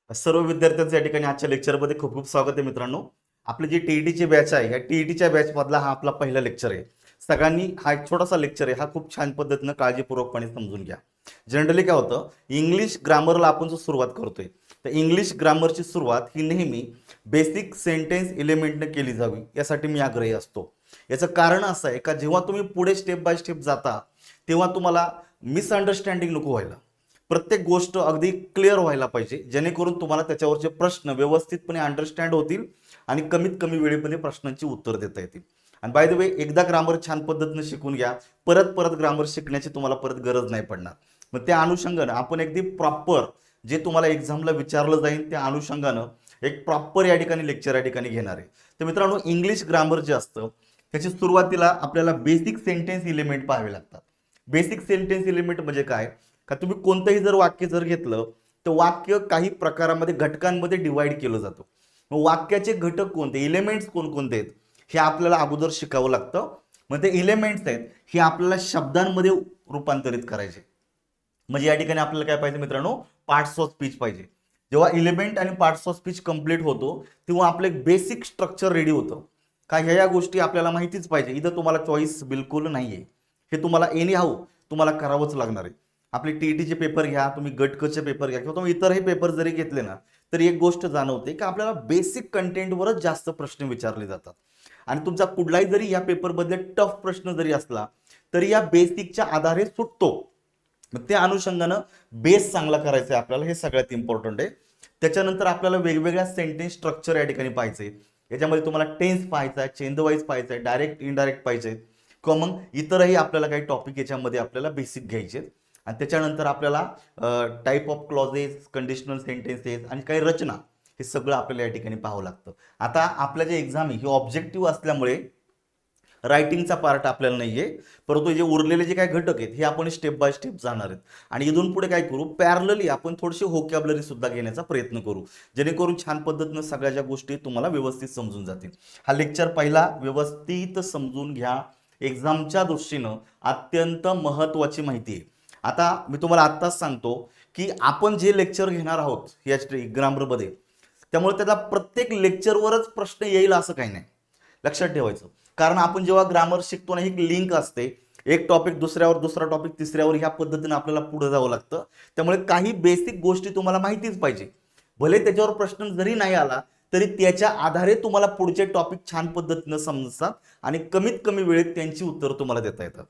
सर्व विद्यार्थ्यांचं या ठिकाणी आजच्या लेक्चरमध्ये खूप खूप स्वागत आहे मित्रांनो. आपली जी टीईटीची बॅच आहे, या टीईटीच्या बॅच मधला हा आपला पहिला लेक्चर आहे. सगळ्यांनी हा एक छोटासा लेक्चर आहे, हा खूप छान पद्धतीनं काळजीपूर्वकपणे समजून घ्या. जनरली काय होतं, इंग्लिश ग्रामरला आपण जो सुरुवात करतोय, तर इंग्लिश ग्रामरची सुरुवात ही नेहमी बेसिक सेंटेन्स एलिमेंटने केली जावी, यासाठी मी आग्रही असतो. याचं कारण असं आहे का, जेव्हा तुम्ही पुढे स्टेप बाय स्टेप जाता, तेव्हा तुम्हाला मिसअंडरस्टँडिंग नको व्हायला. प्रत्येक गोष्ट अगदी क्लिअर व्हायला पाहिजे, जेणेकरून तुम्हाला त्याच्यावरचे प्रश्न व्यवस्थितपणे अंडरस्टँड होतील आणि कमीत कमी वेळेमध्ये प्रश्नांची उत्तर देता येतील. आणि बाय द वे, एकदा ग्रामर छान पद्धतीने शिकून घ्या, परत परत ग्रामर शिकण्याची तुम्हाला परत गरज नाही पडणार. मग त्या अनुषंगानं आपण अगदी प्रॉपर जे तुम्हाला एक्झामला विचारलं जाईल त्या अनुषंगानं एक प्रॉपर या ठिकाणी लेक्चर या ठिकाणी घेणार आहे. तर मित्रांनो, इंग्लिश ग्रामर जे असतं त्याची सुरुवातीला आपल्याला बेसिक सेंटेन्स एलिमेंट पाहावे लागतात. बेसिक सेंटेन्स एलिमेंट म्हणजे काय, का तुम्ही कोणतंही जर वाक्य जर घेतलं तर वाक्य काही प्रकारामध्ये घटकांमध्ये डिवाइड केलं जातं. मग वाक्याचे घटक कोणते, एलिमेंट्स कोणकोणते आहेत, हे आपल्याला अगोदर शिकावं लागतं. मग ते एलिमेंट्स आहेत हे आपल्याला शब्दांमध्ये रूपांतरित करायचे. म्हणजे या ठिकाणी आपल्याला काय पाहिजे मित्रांनो, पार्ट्स ऑफ स्पीच पाहिजे. जेव्हा एलिमेंट आणि पार्ट्स ऑफ स्पीच कंप्लीट होतो तेव्हा आपलं एक बेसिक स्ट्रक्चर रेडी होतं. काय ह्या गोष्टी आपल्याला माहितीच पाहिजे, इथं तुम्हाला चॉईस बिलकुल नाहीये. हे तुम्हाला एनी हाऊ तुम्हाला करावंच लागणार आहे. आपले टीईटीचे पेपर घ्या, तुम्ही गटकचे पेपर घ्या, किंवा तुम्ही इतरही पेपर जरी घेतले ना, तर एक गोष्ट जाणवते की आपल्याला बेसिक कंटेंटवरच जास्त प्रश्न विचारले जातात. आणि तुमचा कुठलाही जरी या पेपरमध्ये टफ प्रश्न जरी असला तरी या बेसिकच्या आधारे सुटतो. मग त्या अनुषंगानं बेस चांगला करायचा आहे आपल्याला, हे सगळ्यात इम्पॉर्टंट आहे. त्याच्यानंतर आपल्याला वेगवेगळ्या सेंटेन्स स्ट्रक्चर या ठिकाणी पाहिजे. याच्यामध्ये तुम्हाला टेन्स पाहायचा आहे, चेंज वाईज पाहायचा आहे, डायरेक्ट इनडायरेक्ट पाहिजे, किंवा मग इतरही आपल्याला काही टॉपिक याच्यामध्ये आपल्याला बेसिक घ्यायचे. आणि त्याच्यानंतर आपल्याला type of clauses, conditional sentences आणि काही रचना, हे सगळं आपल्याला या ठिकाणी पाहावं लागतं. आता आपल्या जे एक्झाम आहे ही ऑब्जेक्टिव्ह असल्यामुळे रायटिंगचा पार्ट आपल्याला नाहीये, परंतु जे उरलेले जे काही घटक आहेत हे आपण स्टेप बाय स्टेप जाणार आहेत. आणि इथून पुढे काय करू, पॅरलली आपण थोडीशी व्होकॅब्युलरी सुद्धा घेण्याचा प्रयत्न करू, जेणेकरून छान पद्धतीनं सगळ्या ज्या गोष्टी तुम्हाला व्यवस्थित समजून जातील. हा लेक्चर पहिला व्यवस्थित समजून घ्या, एक्झामच्या दृष्टीनं अत्यंत महत्त्वाची माहिती आहे. आता मी तुम्हाला आत्ताच सांगतो की आपण जे लेक्चर घेणार आहोत या ग्रामरमध्ये, त्यामुळे त्याचा प्रत्येक लेक्चरवरच प्रश्न येईल असं काही नाही, लक्षात ठेवायचं. कारण आपण जेव्हा ग्रामर शिकतो ना, ही लिंक असते, एक टॉपिक दुसऱ्यावर, दुसरा टॉपिक तिसऱ्यावर, ह्या पद्धतीने आपल्याला पुढे जावं लागतं. त्यामुळे काही बेसिक गोष्टी तुम्हाला माहितीच पाहिजे. भले त्याच्यावर प्रश्न जरी नाही आला तरी त्याच्या आधारे तुम्हाला पुढचे टॉपिक छान पद्धतीनं समजतात आणि कमीत कमी वेळेत त्यांची उत्तर तुम्हाला देता येतात.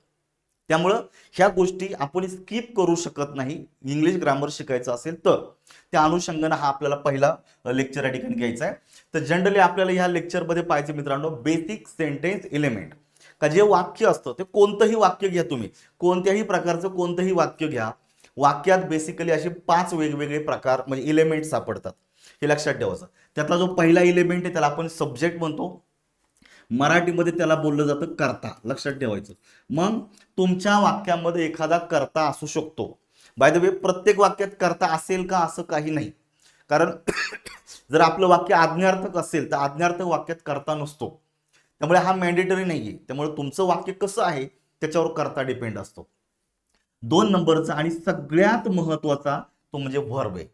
त्यामुळं ह्या गोष्टी आपण स्किप करू शकत नाही इंग्लिश ग्रामर शिकायचं असेल तर. त्या अनुषंगानं हा आपल्याला पहिला लेक्चर या ठिकाणी घ्यायचा आहे. तर जनरली आपल्याला ह्या लेक्चरमध्ये पाहायचे मित्रांनो, बेसिक सेंटेन्स एलिमेंट. का जे वाक्य असतं ते कोणतंही वाक्य घ्या, तुम्ही कोणत्याही प्रकारचं कोणतंही वाक्य घ्या, वाक्यात बेसिकली असे 5 वेगवेगळे प्रकार म्हणजे एलिमेंट सापडतात, हे लक्षात ठेवायचं. त्यातला जो पहिला एलिमेंट आहे त्याला आपण सब्जेक्ट म्हणतो, मराठीमध्ये त्याला बोललं जातं कर्ता, लक्षात ठेवायचं. मग तुमच्या वाक्यामध्ये एखादा कर्ता असू शकतो. बाय द वे, प्रत्येक वाक्यात कर्ता असेल का असं काही नाही, कारण जर आपलं वाक्य आज्ञार्थक असेल तर आज्ञार्थक वाक्यात कर्ता नसतो, त्यामुळे हा मॅन्डेटरी नाहीये. त्यामुळे तुमचं वाक्य कसं आहे त्याच्यावर कर्ता डिपेंड असतो. 2 नंबरचा आणि सगळ्यात महत्वाचा तो म्हणजे व्हर्ब आहे.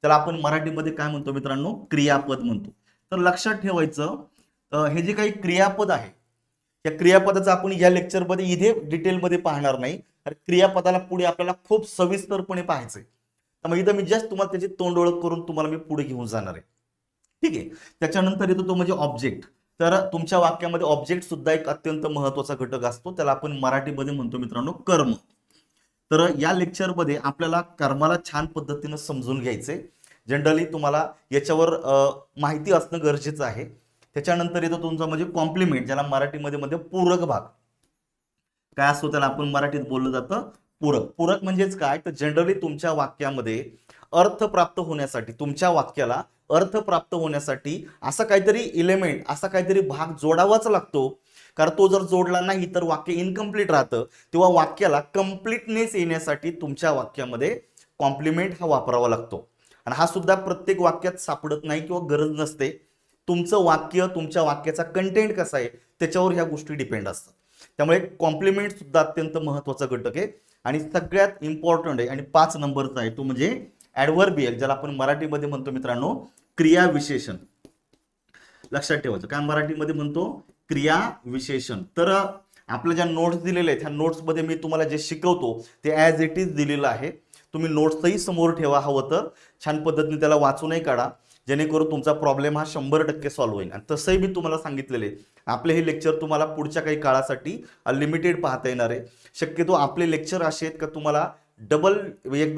त्याला आपण मराठीमध्ये काय म्हणतो मित्रांनो, क्रियापद म्हणतो. तर लक्षात ठेवायचं, हे जे काही क्रियापद आहे, या क्रियापदाचं आपण या लेक्चरमध्ये इथे डिटेलमध्ये पाहणार नाही, कारण क्रियापदाला पुढे आपल्याला खूप सविस्तरपणे पाहायचंय. त्यामुळे इथं मी जस्ट तुम्हाला त्याची तोंड ओळख करून तुम्हाला मी पुढे घेऊन जाणार आहे. ठीक आहे. त्याच्यानंतर येतो तो म्हणजे ऑब्जेक्ट. तर तुमच्या वाक्यामध्ये ऑब्जेक्ट सुद्धा एक अत्यंत महत्वाचा घटक असतो, त्याला आपण मराठीमध्ये म्हणतो मित्रांनो कर्म. तर या लेक्चरमध्ये आपल्याला कर्माला छान पद्धतीनं समजून घ्यायचंय. जनरली तुम्हाला याच्यावर माहिती असणं गरजेचं आहे. त्याच्यानंतर येतो तुमचा म्हणजे कॉम्प्लिमेंट, ज्याला मराठीमध्ये मध्ये पूरक भाग काय असतो, त्याला आपण मराठीत बोललं जातं पूरक. पूरक म्हणजेच काय, तर जनरली तुमच्या वाक्यामध्ये अर्थ प्राप्त होण्यासाठी, तुमच्या वाक्याला अर्थ प्राप्त होण्यासाठी असा काहीतरी एलिमेंट, असा काहीतरी भाग जोडावाच लागतो. कारण तो जर जोडला नाही तर वाक्य इनकम्प्लीट राहतं. तेव्हा वाक्याला कम्प्लीटनेस येण्यासाठी तुमच्या वाक्यामध्ये कॉम्प्लिमेंट हा वापरावा लागतो. आणि हा सुद्धा प्रत्येक वाक्यात सापडत नाही किंवा गरज नसते. तुमचं वाक्य, तुमच्या वाक्याचा कंटेंट कसा आहे त्याच्यावर ह्या गोष्टी डिपेंड असतात. त्यामुळे कॉम्प्लिमेंट सुद्धा अत्यंत महत्वाचा घटक आहे आणि सगळ्यात इम्पॉर्टंट आहे आणि 5 नंबरचा आहे तो म्हणजे ऍडव्हर्बियल ज्याला आपण मराठीमध्ये म्हणतो मित्रांनो क्रियाविशेषण. लक्षात ठेवायचं काय मराठीमध्ये म्हणतो क्रियाविशेषण. तर आपल्या ज्या नोट्स दिलेल्या आहेत ह्या नोट्समध्ये मी तुम्हाला जे शिकवतो ते ॲज इट इज दिलेलं आहे. तुम्ही नोट्सही समोर ठेवा, हवं तर छान पद्धतीने त्याला वाचूनही काढा, जेणेकरून तुमचा प्रॉब्लेम हा 100% सॉल्व्ह होईल. आणि तसंही मी तुम्हाला सांगितलेले आपले हे लेक्चर तुम्हाला पुढच्या काही काळासाठी अनलिमिटेड पाहता येणार आहे. शक्यतो आपले लेक्चर असे आहेत का तुम्हाला डबल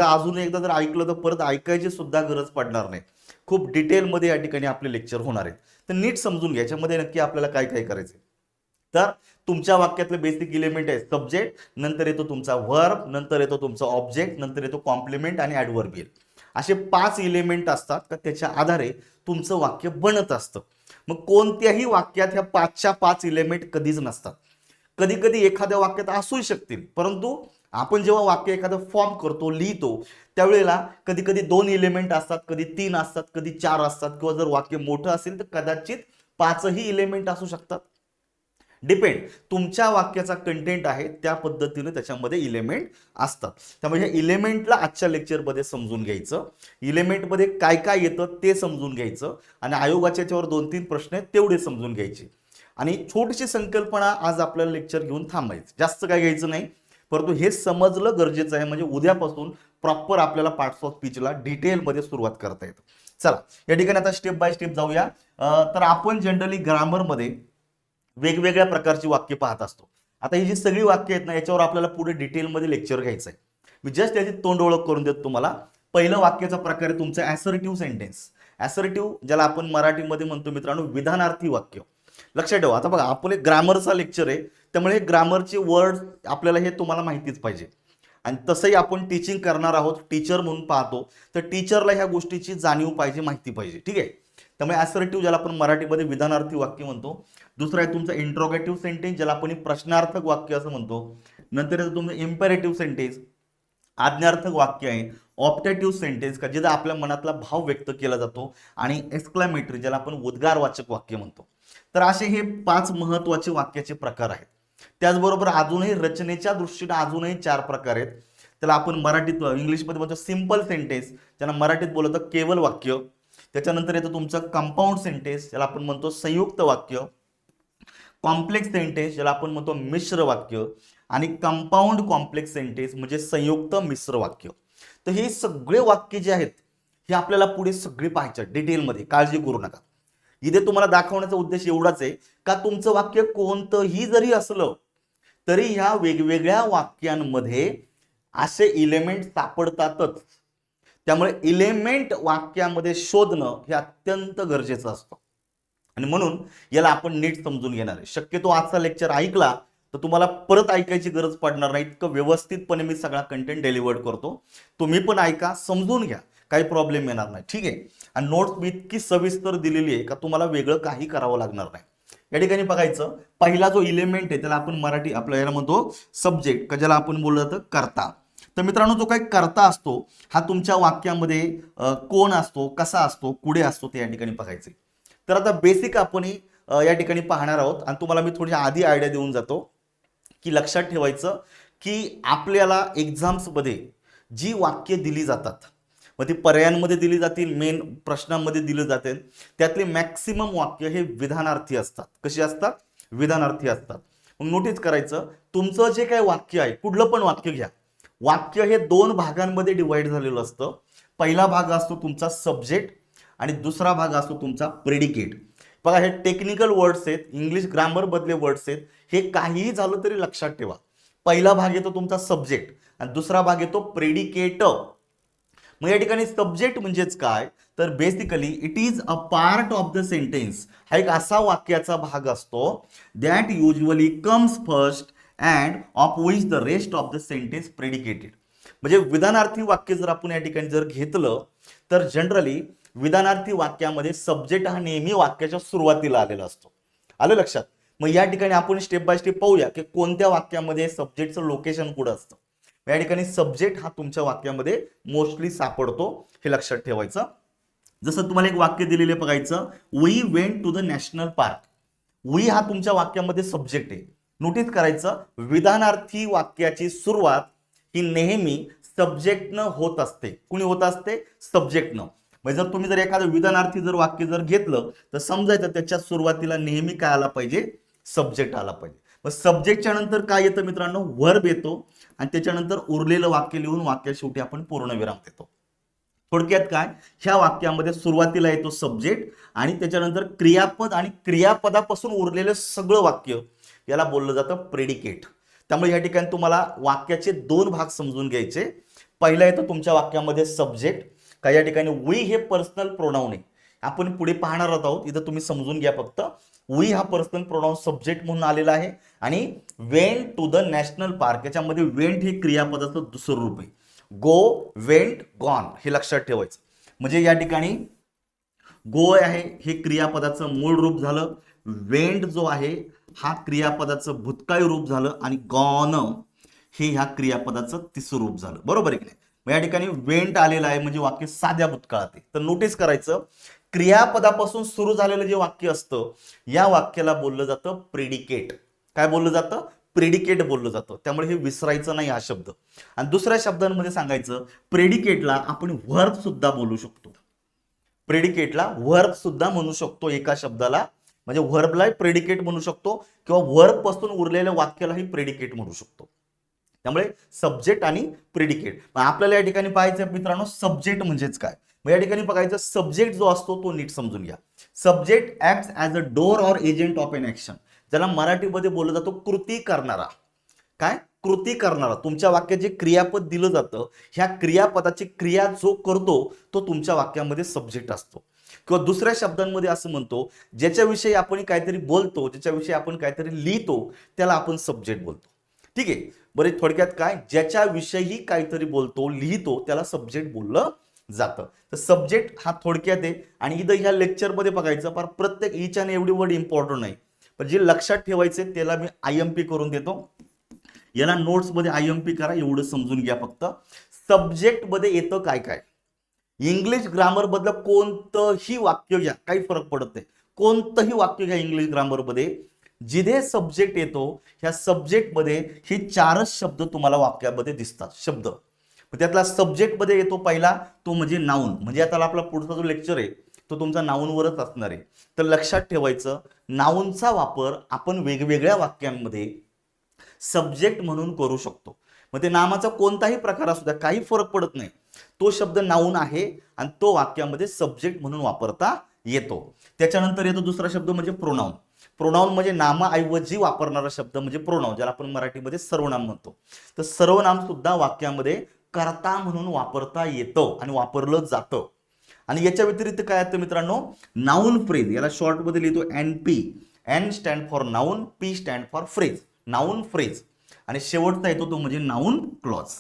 अजून एकदा जर ऐकलं तर परत ऐकायची सुद्धा गरज पडणार नाही. खूप डिटेलमध्ये या ठिकाणी आपले लेक्चर होणार आहेत. तर नीट समजून घ्या याच्यामध्ये नक्की आपल्याला काय काय करायचं. तर तुमच्या वाक्यातले बेसिक इलिमेंट आहे सब्जेक्ट, नंतर येतो तुमचा व्हर्ब, नंतर येतो तुमचा ऑब्जेक्ट, नंतर येतो कॉम्प्लिमेंट आणि ॲडव्हर्बियल. असे 5 इलिमेंट असतात का त्याच्या आधारे तुमचं वाक्य बनत असतं. मग कोणत्याही वाक्यात ह्या 5च्या 5 इलिमेंट कधीच नसतात. कधी कधी एखाद्या वाक्यात असूही शकतील, परंतु आपण जेव्हा वाक्य एखादं फॉर्म करतो लिहितो त्यावेळेला कधी कधी 2 इलिमेंट असतात, कधी 3 असतात, कधी 4 असतात, किंवा जर वाक्य मोठं असेल तर कदाचित 5ही इलिमेंट असू शकतात. डिपेंड तुमच्या वाक्याचा कंटेंट आहे त्या पद्धतीने त्याच्यामध्ये इलिमेंट असतात. त्यामुळे ह्या इलिमेंटला आजच्या लेक्चरमध्ये समजून घ्यायचं, इलिमेंटमध्ये काय काय येतं ते समजून घ्यायचं, आणि आयोगाच्या याच्यावर 2-3 प्रश्न आहेत तेवढे समजून घ्यायचे. आणि छोटीशी संकल्पना आज आपल्याला लेक्चर घेऊन थांबायचं, जास्त काय घ्यायचं नाही, परंतु हे समजलं गरजेचं आहे. म्हणजे उद्यापासून प्रॉपर आपल्याला पार्ट्स ऑफ स्पीचला डिटेलमध्ये सुरुवात करता येतं. चला या ठिकाणी आता स्टेप बाय स्टेप जाऊया. तर आपण जनरली ग्रामरमध्ये वेगवेगळ्या प्रकारची वाक्य पाहत असतो. आता ही जी सगळी वाक्य आहेत ना याच्यावर आपल्याला पुढे डिटेलमध्ये लेक्चर घ्यायचं आहे. मी जस्ट याची तोंड ओळख करून देतो तुम्हाला. पहिलं वाक्याचा प्रकार आहे तुमचं ॲसर्टिव्ह सेंटेन्स. ॲसर्टिव्ह ज्याला आपण मराठीमध्ये म्हणतो मित्रांनो विधानार्थी वाक्य. लक्षात ठेवा, आता बघा आपण एक ग्रामरचा लेक्चर आहे, त्यामुळे ग्रामरचे वर्ड आपल्याला हे तुम्हाला माहितीच पाहिजे. आणि तसंही आपण टीचिंग करणार आहोत, टीचर म्हणून पाहतो, तर टीचरला ह्या गोष्टीची जाणीव पाहिजे, माहिती पाहिजे. ठीक आहे. त्यामुळे ॲसर्टिव्ह ज्याला आपण मराठीमध्ये विधानार्थी वाक्य म्हणतो. दुसरं आहे तुमचं इंट्रोगेटिव्ह सेंटेन्स ज्याला आपण प्रश्नार्थक वाक्य असं म्हणतो. नंतर येतं तुमचं इम्पेरेटिव्ह सेंटेन्स आज्ञार्थक वाक्य आहे. ऑप्टेटिव्ह सेंटेन्स का जिथे आपल्या मनातला भाव व्यक्त केला जातो. आणि एक्सक्लेमेटरी ज्याला आपण उद्गारवाचक वाक्य म्हणतो. तर असे हे 5 महत्त्वाचे वाक्याचे प्रकार आहेत. त्याचबरोबर अजूनही रचनेच्या दृष्टीने अजूनही 4 प्रकार आहेत. त्याला आपण मराठीत इंग्लिशमध्ये म्हणतो सिम्पल सेंटेन्स, ज्याला मराठीत बोलतो केवल वाक्य. त्याच्यानंतर येतं तुमचं कंपाऊंड सेंटेन्स ज्याला आपण म्हणतो संयुक्त वाक्य. कॉम्प्लेक्स सेंटेन्स ज्याला आपण म्हणतो मिश्र वाक्य. आणि कंपाऊंड कॉम्प्लेक्स सेंटेन्स म्हणजे संयुक्त मिश्र वाक्य. तर हे सगळे वाक्य जे आहेत हे आपल्याला पुढे सगळे पाहायचे डिटेलमध्ये, काळजी करू नका. इथे तुम्हाला दाखवण्याचा उद्देश एवढाच आहे का तुमचं वाक्य कोणतंही जरी असलं तरी ह्या वेगवेगळ्या वाक्यांमध्ये असे इलेमेंट सापडतातच. त्यामुळे इलेमेंट वाक्यामध्ये शोधणं हे अत्यंत गरजेचं असतं. आणि म्हणून याला आपण नीट समजून घेणार आहे. शक्यतो आजचा लेक्चर ऐकला तर तुम्हाला परत ऐकायची गरज पडणार नाही, इतकं व्यवस्थितपणे मी सगळा कंटेंट डिलिव्हर करतो. तुम्ही पण ऐका, समजून घ्या, काही प्रॉब्लेम येणार नाही. ठीक आहे. आणि नोट्स मी इतकी सविस्तर दिलेली आहे का तुम्हाला वेगळं काही करावं लागणार नाही. या ठिकाणी बघायचं पहिला जो इलिमेंट आहे त्याला आपण मराठी आपल्या याला म्हणतो सब्जेक्ट, का ज्याला आपण बोललो जातं कर्ता. तर मित्रांनो जो काही कर्ता असतो हा तुमच्या वाक्यामध्ये कोण असतो, कसा असतो, कुठे असतो ते या ठिकाणी बघायचे. तर आता बेसिक आपण या ठिकाणी पाहणार आहोत. आणि तुम्हाला मी थोडी आधी आयडिया देऊन जातो की लक्षात ठेवायचं की आपल्याला एक्झाम्समध्ये जी वाक्य दिली जातात, मग ती पर्यायांमध्ये दिली जातील, मेन प्रश्नांमध्ये दिली जातील, त्यातले मॅक्सिमम वाक्य हे विधानार्थी असतात. कशी असतात? विधानार्थी असतात. मग नोटीस करायचं तुमचं जे काही वाक्य आहे, कुठलं पण वाक्य घ्या, वाक्य हे 2 भागांमध्ये डिवाइड झालेलं असतं. पहिला भाग असतो तुमचा सब्जेक्ट आणि दुसरा भाग असतो तुमचा प्रेडिकेट. बघा हे टेक्निकल वर्ड्स आहेत, इंग्लिश ग्रामर बदले वर्ड्स आहेत, हे काहीही झालं तरी लक्षात ठेवा. पहिला भाग येतो तुमचा सब्जेक्ट आणि दुसरा भाग येतो प्रेडिकेट. मग या ठिकाणी सब्जेक्ट म्हणजेच काय तर basically it is a part of the sentence. हा एक असा वाक्याचा भाग असतो that usually comes first and of which the rest of the sentence predicated. म्हणजे विधानार्थी वाक्य जर आपण या ठिकाणी जर घेतलं तर जनरली विधानार्थी वाक्यामध्ये सब्जेक्ट हा नेहमी वाक्याच्या सुरुवातीला आलेला असतो. आलं लक्षात? मग या ठिकाणी आपण स्टेप बाय स्टेप पाहूया की कोणत्या वाक्यामध्ये सब्जेक्टचं लोकेशन कुठं असतं. या ठिकाणी सब्जेक्ट हा तुमच्या वाक्यामध्ये मोस्टली सापडतो, हे लक्षात ठेवायचं. जसं तुम्हाला एक वाक्य दिलेलं बघायचं, we went to the national park. We हा तुमच्या वाक्यामध्ये सब्जेक्ट आहे. नोटीस करायचं विधानार्थी वाक्याची सुरुवात ही नेहमी सब्जेक्टनं होत असते. कुणी होत असते? सब्जेक्टनं. म्हणजे जर तुम्ही जर एखादं विधानार्थी जर वाक्य जर घेतलं तर समजायचं त्याच्या सुरुवातीला नेहमी काय आला पाहिजे? सब्जेक्ट आला पाहिजे. मग सब्जेक्टच्या नंतर काय येतं मित्रांनो? वर्ब येतो आणि त्याच्यानंतर उरलेलं वाक्य लिहून वाक्या शेवटी आपण पूर्णविराम देतो. थोडक्यात काय, ह्या वाक्यामध्ये सुरुवातीला येतो सब्जेक्ट आणि त्याच्यानंतर क्रियापद आणि क्रियापदापासून उरलेलं सगळं वाक्य याला बोललं जातं प्रेडिकेट. त्यामुळे या ठिकाणी तुम्हाला वाक्याचे दोन भाग समजून घ्यायचे. पहिला येतो तुमच्या वाक्यामध्ये सब्जेक्ट. काय या ठिकाणी वी हे पर्सनल प्रोनाउन आहे. आपण पुढे पाहणार आहोत, इथं तुम्ही समजून घ्या फक्त. वी हा पर्सनल प्रोनाउन सब्जेक्ट म्हणून आलेला आहे आणि went to the national park याच्यामध्ये वेंट हे क्रियापदाचं दुसरं रूप आहे. गो, वेंट, गॉन हे लक्षात ठेवायचं. म्हणजे या ठिकाणी गो आहे हे क्रियापदाचं मूळ रूप झालं, वेंट जो आहे हा क्रियापदाचं भूतकाळी रूप झालं आणि गॉन हे ह्या क्रियापदाचं तिसरं रूप झालं. बरोबर आहे की नाही? मग या ठिकाणी वेंट आलेलं आहे म्हणजे वाक्य साध्या भूतकाळात आहे. तर नोटीस करायचं, क्रियापदापासून सुरू झालेलं जे वाक्य असतं या वाक्याला बोललं जातं प्रेडिकेट. काय बोललं जातं? प्रेडिकेट बोललं जातं. त्यामुळे हे विसरायचं नाही हा शब्द. आणि दुसऱ्या शब्दांमध्ये सांगायचं, प्रेडिकेटला आपण व्हर्ब सुद्धा बोलू शकतो. प्रेडिकेटला व्हर्ब सुद्धा म्हणू शकतो एका शब्दाला. म्हणजे व्हर्बला प्रेडिकेट म्हणू शकतो किंवा व्हर्ब पासून उरलेल्या वाक्यालाही प्रेडिकेट म्हणू शकतो. त्यामुळे सब्जेक्ट आणि प्रेडिकेट. आपल्याला या ठिकाणी पाहायचं मित्रांनो सब्जेक्ट म्हणजेच काय. मग या ठिकाणी बघायचं सब्जेक्ट जो असतो तो नीट समजून घ्या. Subject acts as a doer or agent of an action. ज्याला मराठीमध्ये बोललं जातो कृती करणारा. काय? कृती करणारा. तुमच्या वाक्यात जे क्रियापद दिलं जातं ह्या क्रियापदाची क्रिया जो करतो तो तुमच्या वाक्यामध्ये सब्जेक्ट असतो. किंवा दुसऱ्या शब्दांमध्ये असं म्हणतो, ज्याच्याविषयी आपण काहीतरी बोलतो, ज्याच्याविषयी आपण काहीतरी लिहितो त्याला आपण सब्जेक्ट बोलतो. ठीक आहे. बरे थोडक्यात काय, ज्याच्याविषयी काहीतरी बोलतो लिहितो त्याला सब्जेक्ट बोललं जातं. तर सब्जेक्ट हा थोडक्यात आहे. आणि इथं ह्या लेक्चरमध्ये बघायचं पण प्रत्येक ईच आणि एवढी वर्ड इम्पॉर्टंट नाही, पण जे लक्षात ठेवायचे त्याला मी IMP करून देतो. याला नोट्समध्ये IMP करा, एवढं समजून घ्या फक्त. सब्जेक्ट मध्ये येतं काय काय. इंग्लिश ग्रामर बद्दल कोणतंही वाक्य घ्या, काही फरक पडत नाही. कोणतंही वाक्य घ्या इंग्लिश ग्रामर मध्ये, जिथे सब्जेक्ट येतो ह्या सब्जेक्ट मध्ये हे चारच शब्द तुम्हाला वाक्यामध्ये दिसतात. शब्द त्यातला सब्जेक्ट मध्ये येतो पहिला तो म्हणजे नाऊन. म्हणजे आता आपला पुढचा जो लेक्चर आहे तो तुमचा नाऊनवरच असणार आहे. तर लक्षात ठेवायचं, नाऊनचा वापर आपण वेगवेगळ्या वाक्यांमध्ये सब्जेक्ट म्हणून करू शकतो. मग ते नामाचा कोणताही प्रकार असू द्या, काही फरक पडत नाही. तो शब्द नाऊन आहे आणि तो वाक्यामध्ये सब्जेक्ट म्हणून वापरता येतो. त्याच्यानंतर येतो दुसरा शब्द म्हणजे प्रोनाउन. प्रोनाउन म्हणजे नामाऐवजी वापरणारा शब्द म्हणजे प्रोनाउन, ज्याला आपण मराठीमध्ये सर्वनाम म्हणतो. तर सर्वनाम सुद्धा वाक्यामध्ये कर्ता म्हणून वापरता येतं आणि वापरलं जातं. आणि याच्या व्यतिरिक्त काय येतं मित्रांनो, नाऊन फ्रेज. याला शॉर्ट मध्ये लिहितो NP. N stand for noun, P stand for phrase. Noun phrase. आणि शेवटचा येतो तो म्हणजे नाऊन क्लॉज.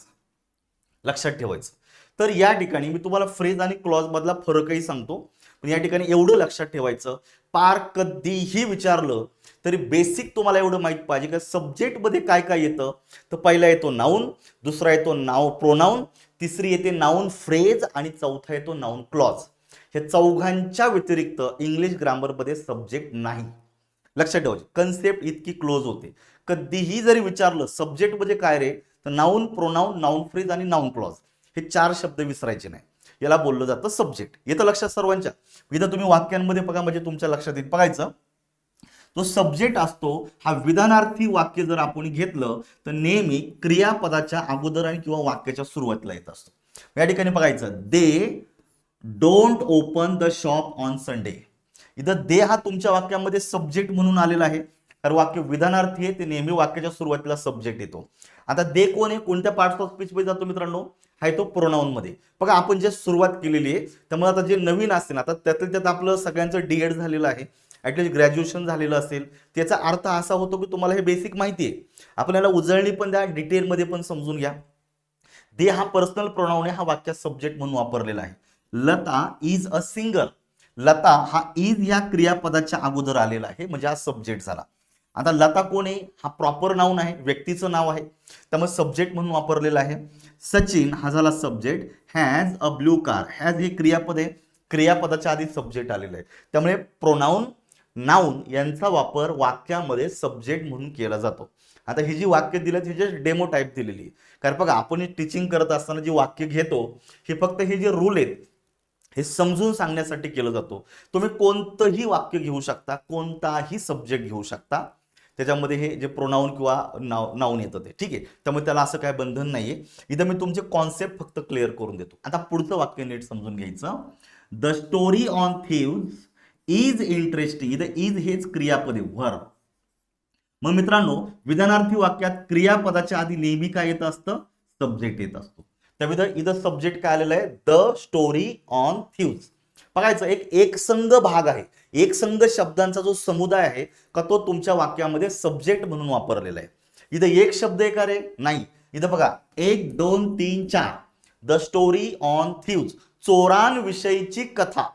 लक्षात ठेवायचं. तर या ठिकाणी मी तुम्हाला फ्रेज आणि क्लॉज मधला फरकही सांगतो, पण या ठिकाणी एवढं लक्षात ठेवायचं, पार कधीही विचारलं तरी बेसिक तुम्हाला एवढं माहित पाहिजे की सब्जेक्ट मध्ये काय काय येतं. तर पहिला येतो नाऊन, दुसरा येतो प्रोनाऊन, तिसरी येते नाऊन फ्रेज आणि चौथा येतो नाऊन क्लॉज. हे चौघांच्या व्यतिरिक्त इंग्लिश ग्रामर मध्ये सब्जेक्ट नाही. लक्षात ठेवायचे. कन्सेप्ट इतकी क्लोज होते. कधीही जरी विचारलं सब्जेक्ट म्हणजे काय रे, तर नाऊन, प्रोनाऊन, नाऊन फ्रेज आणि नाऊन क्लॉज हे चार शब्द विसरायचे नाही. याला बोललं जातं सब्जेक्ट. येतं लक्षात सर्वांच्या. इथं तुम्ही वाक्यांमध्ये बघा म्हणजे तुमच्या लक्षात येईल. बघायचं, तो सब्जेक्ट असतो हा विधानार्थी वाक्य जर आपण घेतलं तर नेहमी क्रियापदाच्या अगोदर आणि किंवा वाक्याच्या सुरुवातीला येत असतो. या ठिकाणी बघायचं, they don't open the shop on Sunday. इथं दे हा तुमच्या वाक्यामध्ये सब्जेक्ट म्हणून आलेला आहे. तर वाक्य विधानार्थी आहे, ते नेहमी वाक्याच्या सुरुवातीला सब्जेक्ट येतो. आता दे कोण आहे, कोणत्या पार्ट्स ऑफ स्पीच मध्ये जातो मित्रांनो, आहे तो प्रोनाऊन मध्ये. बघा आपण जे सुरुवात केलेली आहे, त्यामुळे आता जे नवीन असते ना, आता त्यातल्या त्यात आपलं सगळ्यांचं D.Ed झालेलं आहे, ऍटलीस्ट ग्रॅज्युएशन झालेलं असेल, त्याचा अर्थ असा होतो की तुम्हाला हे बेसिक माहिती आहे. आपल्याला उजळणी पण द्या, डिटेलमध्ये पण समजून घ्या. दे हा पर्सनल प्रोनाऊन आहे, हा वाक्यात सब्जेक्ट म्हणून वापरलेला आहे. Lata is a singer. Lata हा इज या क्रियापदाच्या अगोदर आलेला आहे म्हणजे हा सब्जेक्ट झाला. आता लता कोण आहे, हा प्रॉपर नाऊन आहे, व्यक्तीचं नाव आहे, त्यामुळे सब्जेक्ट म्हणून वापरलेला आहे. सचिन हा झाला subject. Has a blue car. Has हे क्रियापद आहे, क्रियापदाच्या आधी सब्जेक्ट आलेलं आहे. त्यामुळे प्रोनाऊन, नाऊन यांचा वापर वाक्यामध्ये सब्जेक्ट म्हणून केला जातो. आता ही जी वाक्य दिलेत ही जस्ट डेमो टाईप दिलेली आहे. कारण बघा आपण टीचिंग करत असताना जी वाक्य घेतो हे फक्त हे जे रूल आहेत हे समजून सांगण्यासाठी केलं जातो. तुम्ही कोणतंही वाक्य घेऊ शकता, कोणताही सब्जेक्ट घेऊ शकता, त्याच्यामध्ये हे जे प्रोनाऊन किंवा नाऊन येतं ते ठीक आहे. त्यामुळे त्याला असं काय बंधन नाहीये. इथं मी तुमचे कॉन्सेप्ट फक्त क्लिअर करून देतो. आता पुढचं वाक्य नीट समजून घ्यायचं. The story on thieves is interesting. इथं इज हेच क्रियापद आहे, व्हर्ब. मग मित्रांनो विधानार्थी वाक्यात क्रियापदाच्या आधी नेहमी काय येत असतं, सब्जेक्ट येत असतो. त्यामुळे इथं सब्जेक्ट काय आलेलं आहे, द स्टोरी ऑन थीव्स. बघायचं एक एकसंघ भाग आहे, एकसंघ शब्दांचा जो समुदाय आहे का तो तुमच्या वाक्यामध्ये सब्जेक्ट म्हणून वापरलेला आहे. इथं एक शब्द आहे का रे, नाही. इथं बघा 1 2 3 4 द स्टोरी ऑन थीव्स, चोरांविषयीची कथा.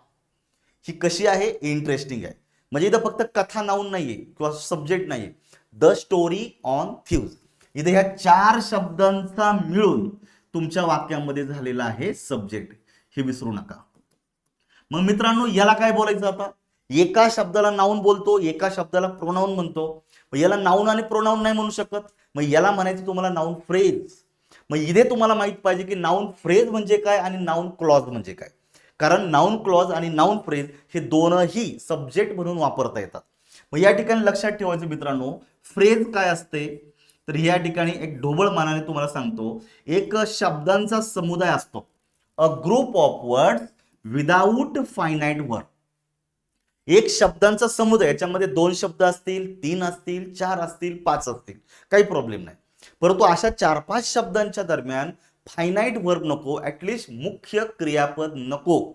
ही कशी आहे, इंटरेस्टिंग आहे. म्हणजे इथं फक्त कथा नाऊन नाहीये किंवा सब्जेक्ट नाहीये, द स्टोरी ऑन थीव्स. इथे ह्या 4 शब्दांचा मिळून तुमच्या वाक्यामध्ये झालेला आहे सब्जेक्ट, हे विसरू नका. मग मित्रांनो याला काय बोलायचं, आता एका शब्दाला नाऊन बोलतो, एका शब्दाला प्रोनाऊन म्हणतो. मग याला नाऊन आणि प्रोनाऊन नाही म्हणू शकत, मग याला म्हणायचं तुम्हाला नाऊन फ्रेज. मग इथे तुम्हाला माहित पाहिजे की नाऊन फ्रेज म्हणजे काय आणि नाऊन क्लॉज म्हणजे काय. कारण नाऊन क्लॉज आणि नाऊन फ्रेज हे दोनही सब्जेक्ट म्हणून वापरता येतात. मग या ठिकाणी लक्षात ठेवायचं मित्रांनो, फ्रेज काय असते तर या ठिकाणी एक ढोबळ मानाने तुम्हाला सांगतो, एक शब्दांचा समुदाय असतो, a group of words without finite word. एक शब्दांचा समुदाय, याच्यामध्ये 2 शब्द असतील, 3 असतील, 4 असतील, 5 असतील, काही प्रॉब्लेम नाही. परंतु अशा 4-5 शब्दांच्या दरम्यान फायनाइट वर्ब नको, ऍटलिस्ट मुख्य क्रियापद नको.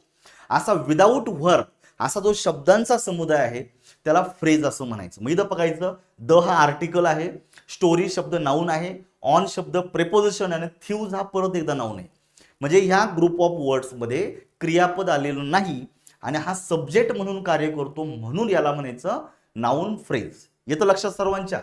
असा विदाऊट वर्ब असा जो शब्दांचा समुदाय आहे त्याला फ्रेज असं म्हणायचं. मग इथं बघायचं, द हा आर्टिकल आहे, स्टोरी शब्द नाऊन आहे, ऑन शब्द प्रेपोजिशन आणि थीव्स हा परत एकदा नाऊन आहे. म्हणजे ह्या ग्रुप ऑफ वर्ड्स मध्ये क्रियापद आलेलं नाही आणि हा सब्जेक्ट म्हणून कार्य करतो, म्हणून याला म्हणायचं नाऊन फ्रेज. येतं लक्षात सर्वांच्या.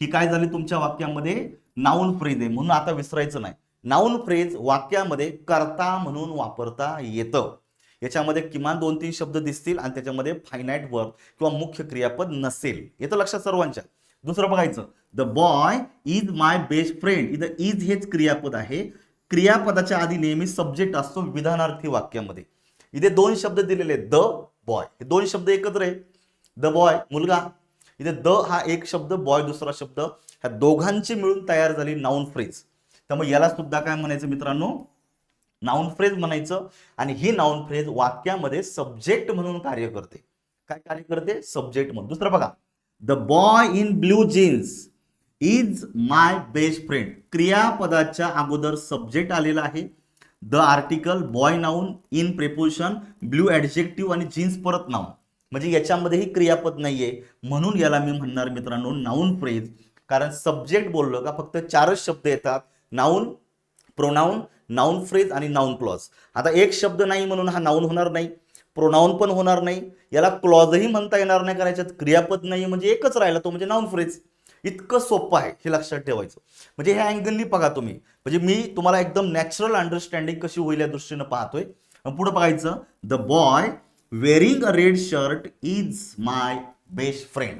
ही काय झाली तुमच्या वाक्यामध्ये नाऊन फ्रेज आहे, म्हणून आता विसरायचं नाही. नाऊन फ्रेज वाक्यामध्ये कर्ता म्हणून वापरता येतं. याच्यामध्ये किमान 2-3 शब्द दिसतील आणि त्याच्यामध्ये फायनाइट वर्ब किंवा मुख्य क्रियापद नसेल. येतं लक्षात सर्वांच्या. दुसरं बघायचं, the boy is my best friend. इथं इज हेच क्रियापद आहे. क्रियापदाच्या आधी नेहमी सब्जेक्ट असतो विधानार्थी वाक्यामध्ये. इथे 2 शब्द दिलेले आहेत, द बॉय, हे 2 शब्द एकत्र आहे. द बॉय मुलगा, इथे द हा एक शब्द, बॉय दुसरा शब्द, ह्या दोघांची मिळून तयार झाली नाऊन फ्रेज. त्यामुळे याला सुद्धा काय म्हणायचं मित्रांनो, नाऊन फ्रेज म्हणायचं. आणि ही नाऊन फ्रेज वाक्यामध्ये सब्जेक्ट म्हणून कार्य करते. काय कार्य करते, सब्जेक्ट म्हणून. दुसरं बघा, the boy in blue jeans is my best friend. क्रियापदाच्या अगोदर सब्जेक्ट आलेला आहे, the article, boy noun, in preposition, blue adjective आणि जीन्स परत नाऊन. म्हणजे याच्यामध्येही क्रियापद नाहीये, म्हणून याला मी म्हणणार मित्रांनो नाऊन फ्रेज. कारण सब्जेक्ट बोललो का फक्त 4च शब्द येतात, नाऊन, प्रोनाऊन, नाऊन फ्रेज आणि नाऊन क्लॉज. आता एक शब्द नाही म्हणून हा नाऊन होणार नाही, प्रोनाऊन पण होणार नाही, याला क्लॉजही म्हणता येणार नाही, कारण याच्यात क्रियापद नाही, म्हणजे एकच राहिला तो म्हणजे नाऊन फ्रेज. इतकं सोपं आहे, हे लक्षात ठेवायचं. म्हणजे ह्या अँगलनी बघा तुम्ही, म्हणजे मी तुम्हाला एकदम नॅचरल अंडरस्टँडिंग कशी होईल या दृष्टीनं पाहतोय. पुढे बघायचं, the boy wearing a red shirt is my best friend.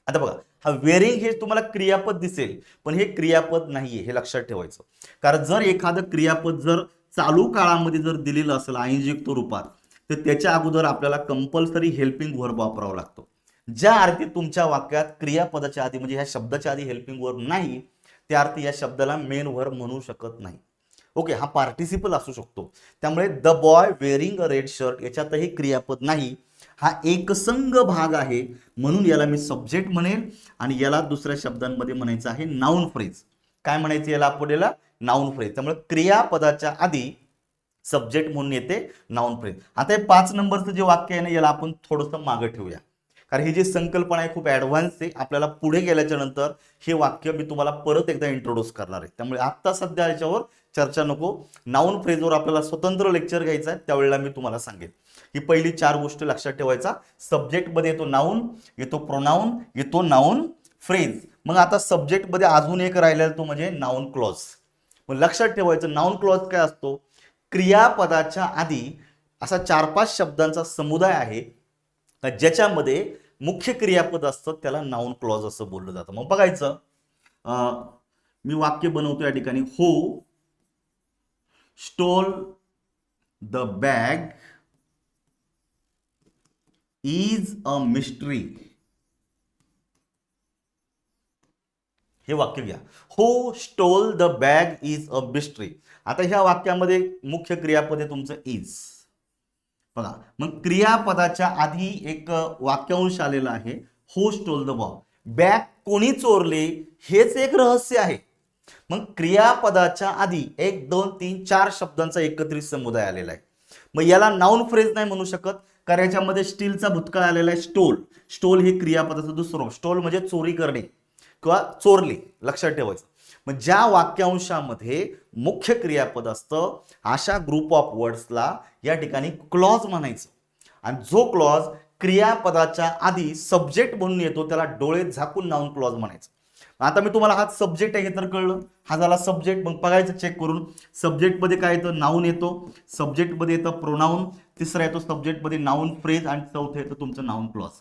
आता बघा, हा वेअरिंग हे तुम्हाला क्रियापद दिसेल, पण हे क्रियापद नाहीये, हे लक्षात ठेवायचं. कारण जर एखादं क्रियापद जर चालू काळामध्ये जर दिलेलं असेल आयनयुक्त रूपात, तर त्याच्या अगोदर आपल्याला कंपल्सरी हेल्पिंग वर्ब वापरावा लागतो. ज्या अर्थी तुमच्या वाक्यात क्रियापदाच्या आधी म्हणजे ह्या शब्दाच्या आधी हेल्पिंग वर्ब नाही, त्या अर्थी या शब्दाला मेन वर्ब म्हणू शकत नाही. ओके, हा पार्टिसिपल असू शकतो. त्यामुळे the boy wearing a red shirt याच्यातही क्रियापद नाही, हा एकसंघ भाग आहे, म्हणून याला मी सब्जेक्ट म्हणेल आणि याला दुसऱ्या शब्दांमध्ये म्हणायचं आहे नाऊन फ्रेज. काय म्हणायचं याला आपल्याला, नाऊन फ्रेज. त्यामुळे क्रियापदाच्या आधी सब्जेक्ट म्हणून येते नाऊन फ्रेज. आता हे 5 नंबरचं जे वाक्य आहे ना, याला आपण थोडंसं मागे ठेवूया, कारण ही जी संकल्पना आहे खूप ऍडव्हान्स आहे. आपल्याला पुढे गेल्याच्या नंतर हे वाक्य मी तुम्हाला परत एकदा इंट्रोड्यूस करणार आहे, त्यामुळे आता सध्या याच्यावर चर्चा नको. नाऊन फ्रेजवर आपल्याला स्वतंत्र लेक्चर घ्यायचा आहे, त्यावेळेला मी तुम्हाला सांगेन. ही पहिली 4 गोष्टी लक्षात ठेवायचा. सब्जेक्ट मध्ये येतो नाऊन, येतो प्रोनाऊन, येतो नाऊन फ्रेज. मग आता सब्जेक्ट मध्ये अजून एक राहिलेला तो म्हणजे नाऊन क्लॉज. मग लक्षात ठेवायचं, नाऊन क्लॉज काय असतो, क्रियापदाच्या आधी असा 4-5 शब्दांचा समुदाय आहे ज्याच्यामध्ये मुख्य क्रियापद असतं त्याला नाउन क्लॉज असं बोललं जातं. मग बघायचं, मी वाक्य बनवतो या ठिकाणी, who stole the bag is a mystery. हे वाक्य घ्या, who stole the bag is a mystery. आता ह्या वाक्यामध्ये मुख्य क्रियापद आहे तुमचं इज. बघा, मग क्रियापदाच्या आधी एक वाक्यांश आलेला आहे, हू स्टोल द बॅग कोणी चोरले, हेच एक रहस्य आहे. मग क्रियापदाच्या आधी 1 2 3 4 शब्दांचा एकत्रित समुदाय आलेला आहे. मग याला नाउन फ्रेज नाही म्हणू शकत, कारण याच्यामध्ये स्टीलचा भूतकाळ आलेला आहे, स्टोल. स्टोल हे क्रियापदाचं दुसरं, स्टोल म्हणजे चोरी करणे किंवा चोरले, लक्षात ठेवायचं. मग ज्या वाक्यांशामध्ये मुख्य क्रियापद असतं अशा ग्रुप ऑफ वर्ड्सला या ठिकाणी क्लॉज म्हणायचं. आणि जो क्लॉज क्रियापदाच्या आधी सब्जेक्ट म्हणून येतो त्याला डोळे झाकून नाउन क्लॉज म्हणायचं. आता मी तुम्हाला हा सब्जेक्ट आहे हे तर कळलं, हा झाला सब्जेक्ट. मग बघायचं चेक करून, सब्जेक्टमध्ये काय येतं, नाउन येतो, सब्जेक्टमध्ये येतं प्रोनाउन, तिसरा येतो सब्जेक्टमध्ये नाउन फ्रेज, आणि चौथं येतं तुमचं नाउन क्लॉज.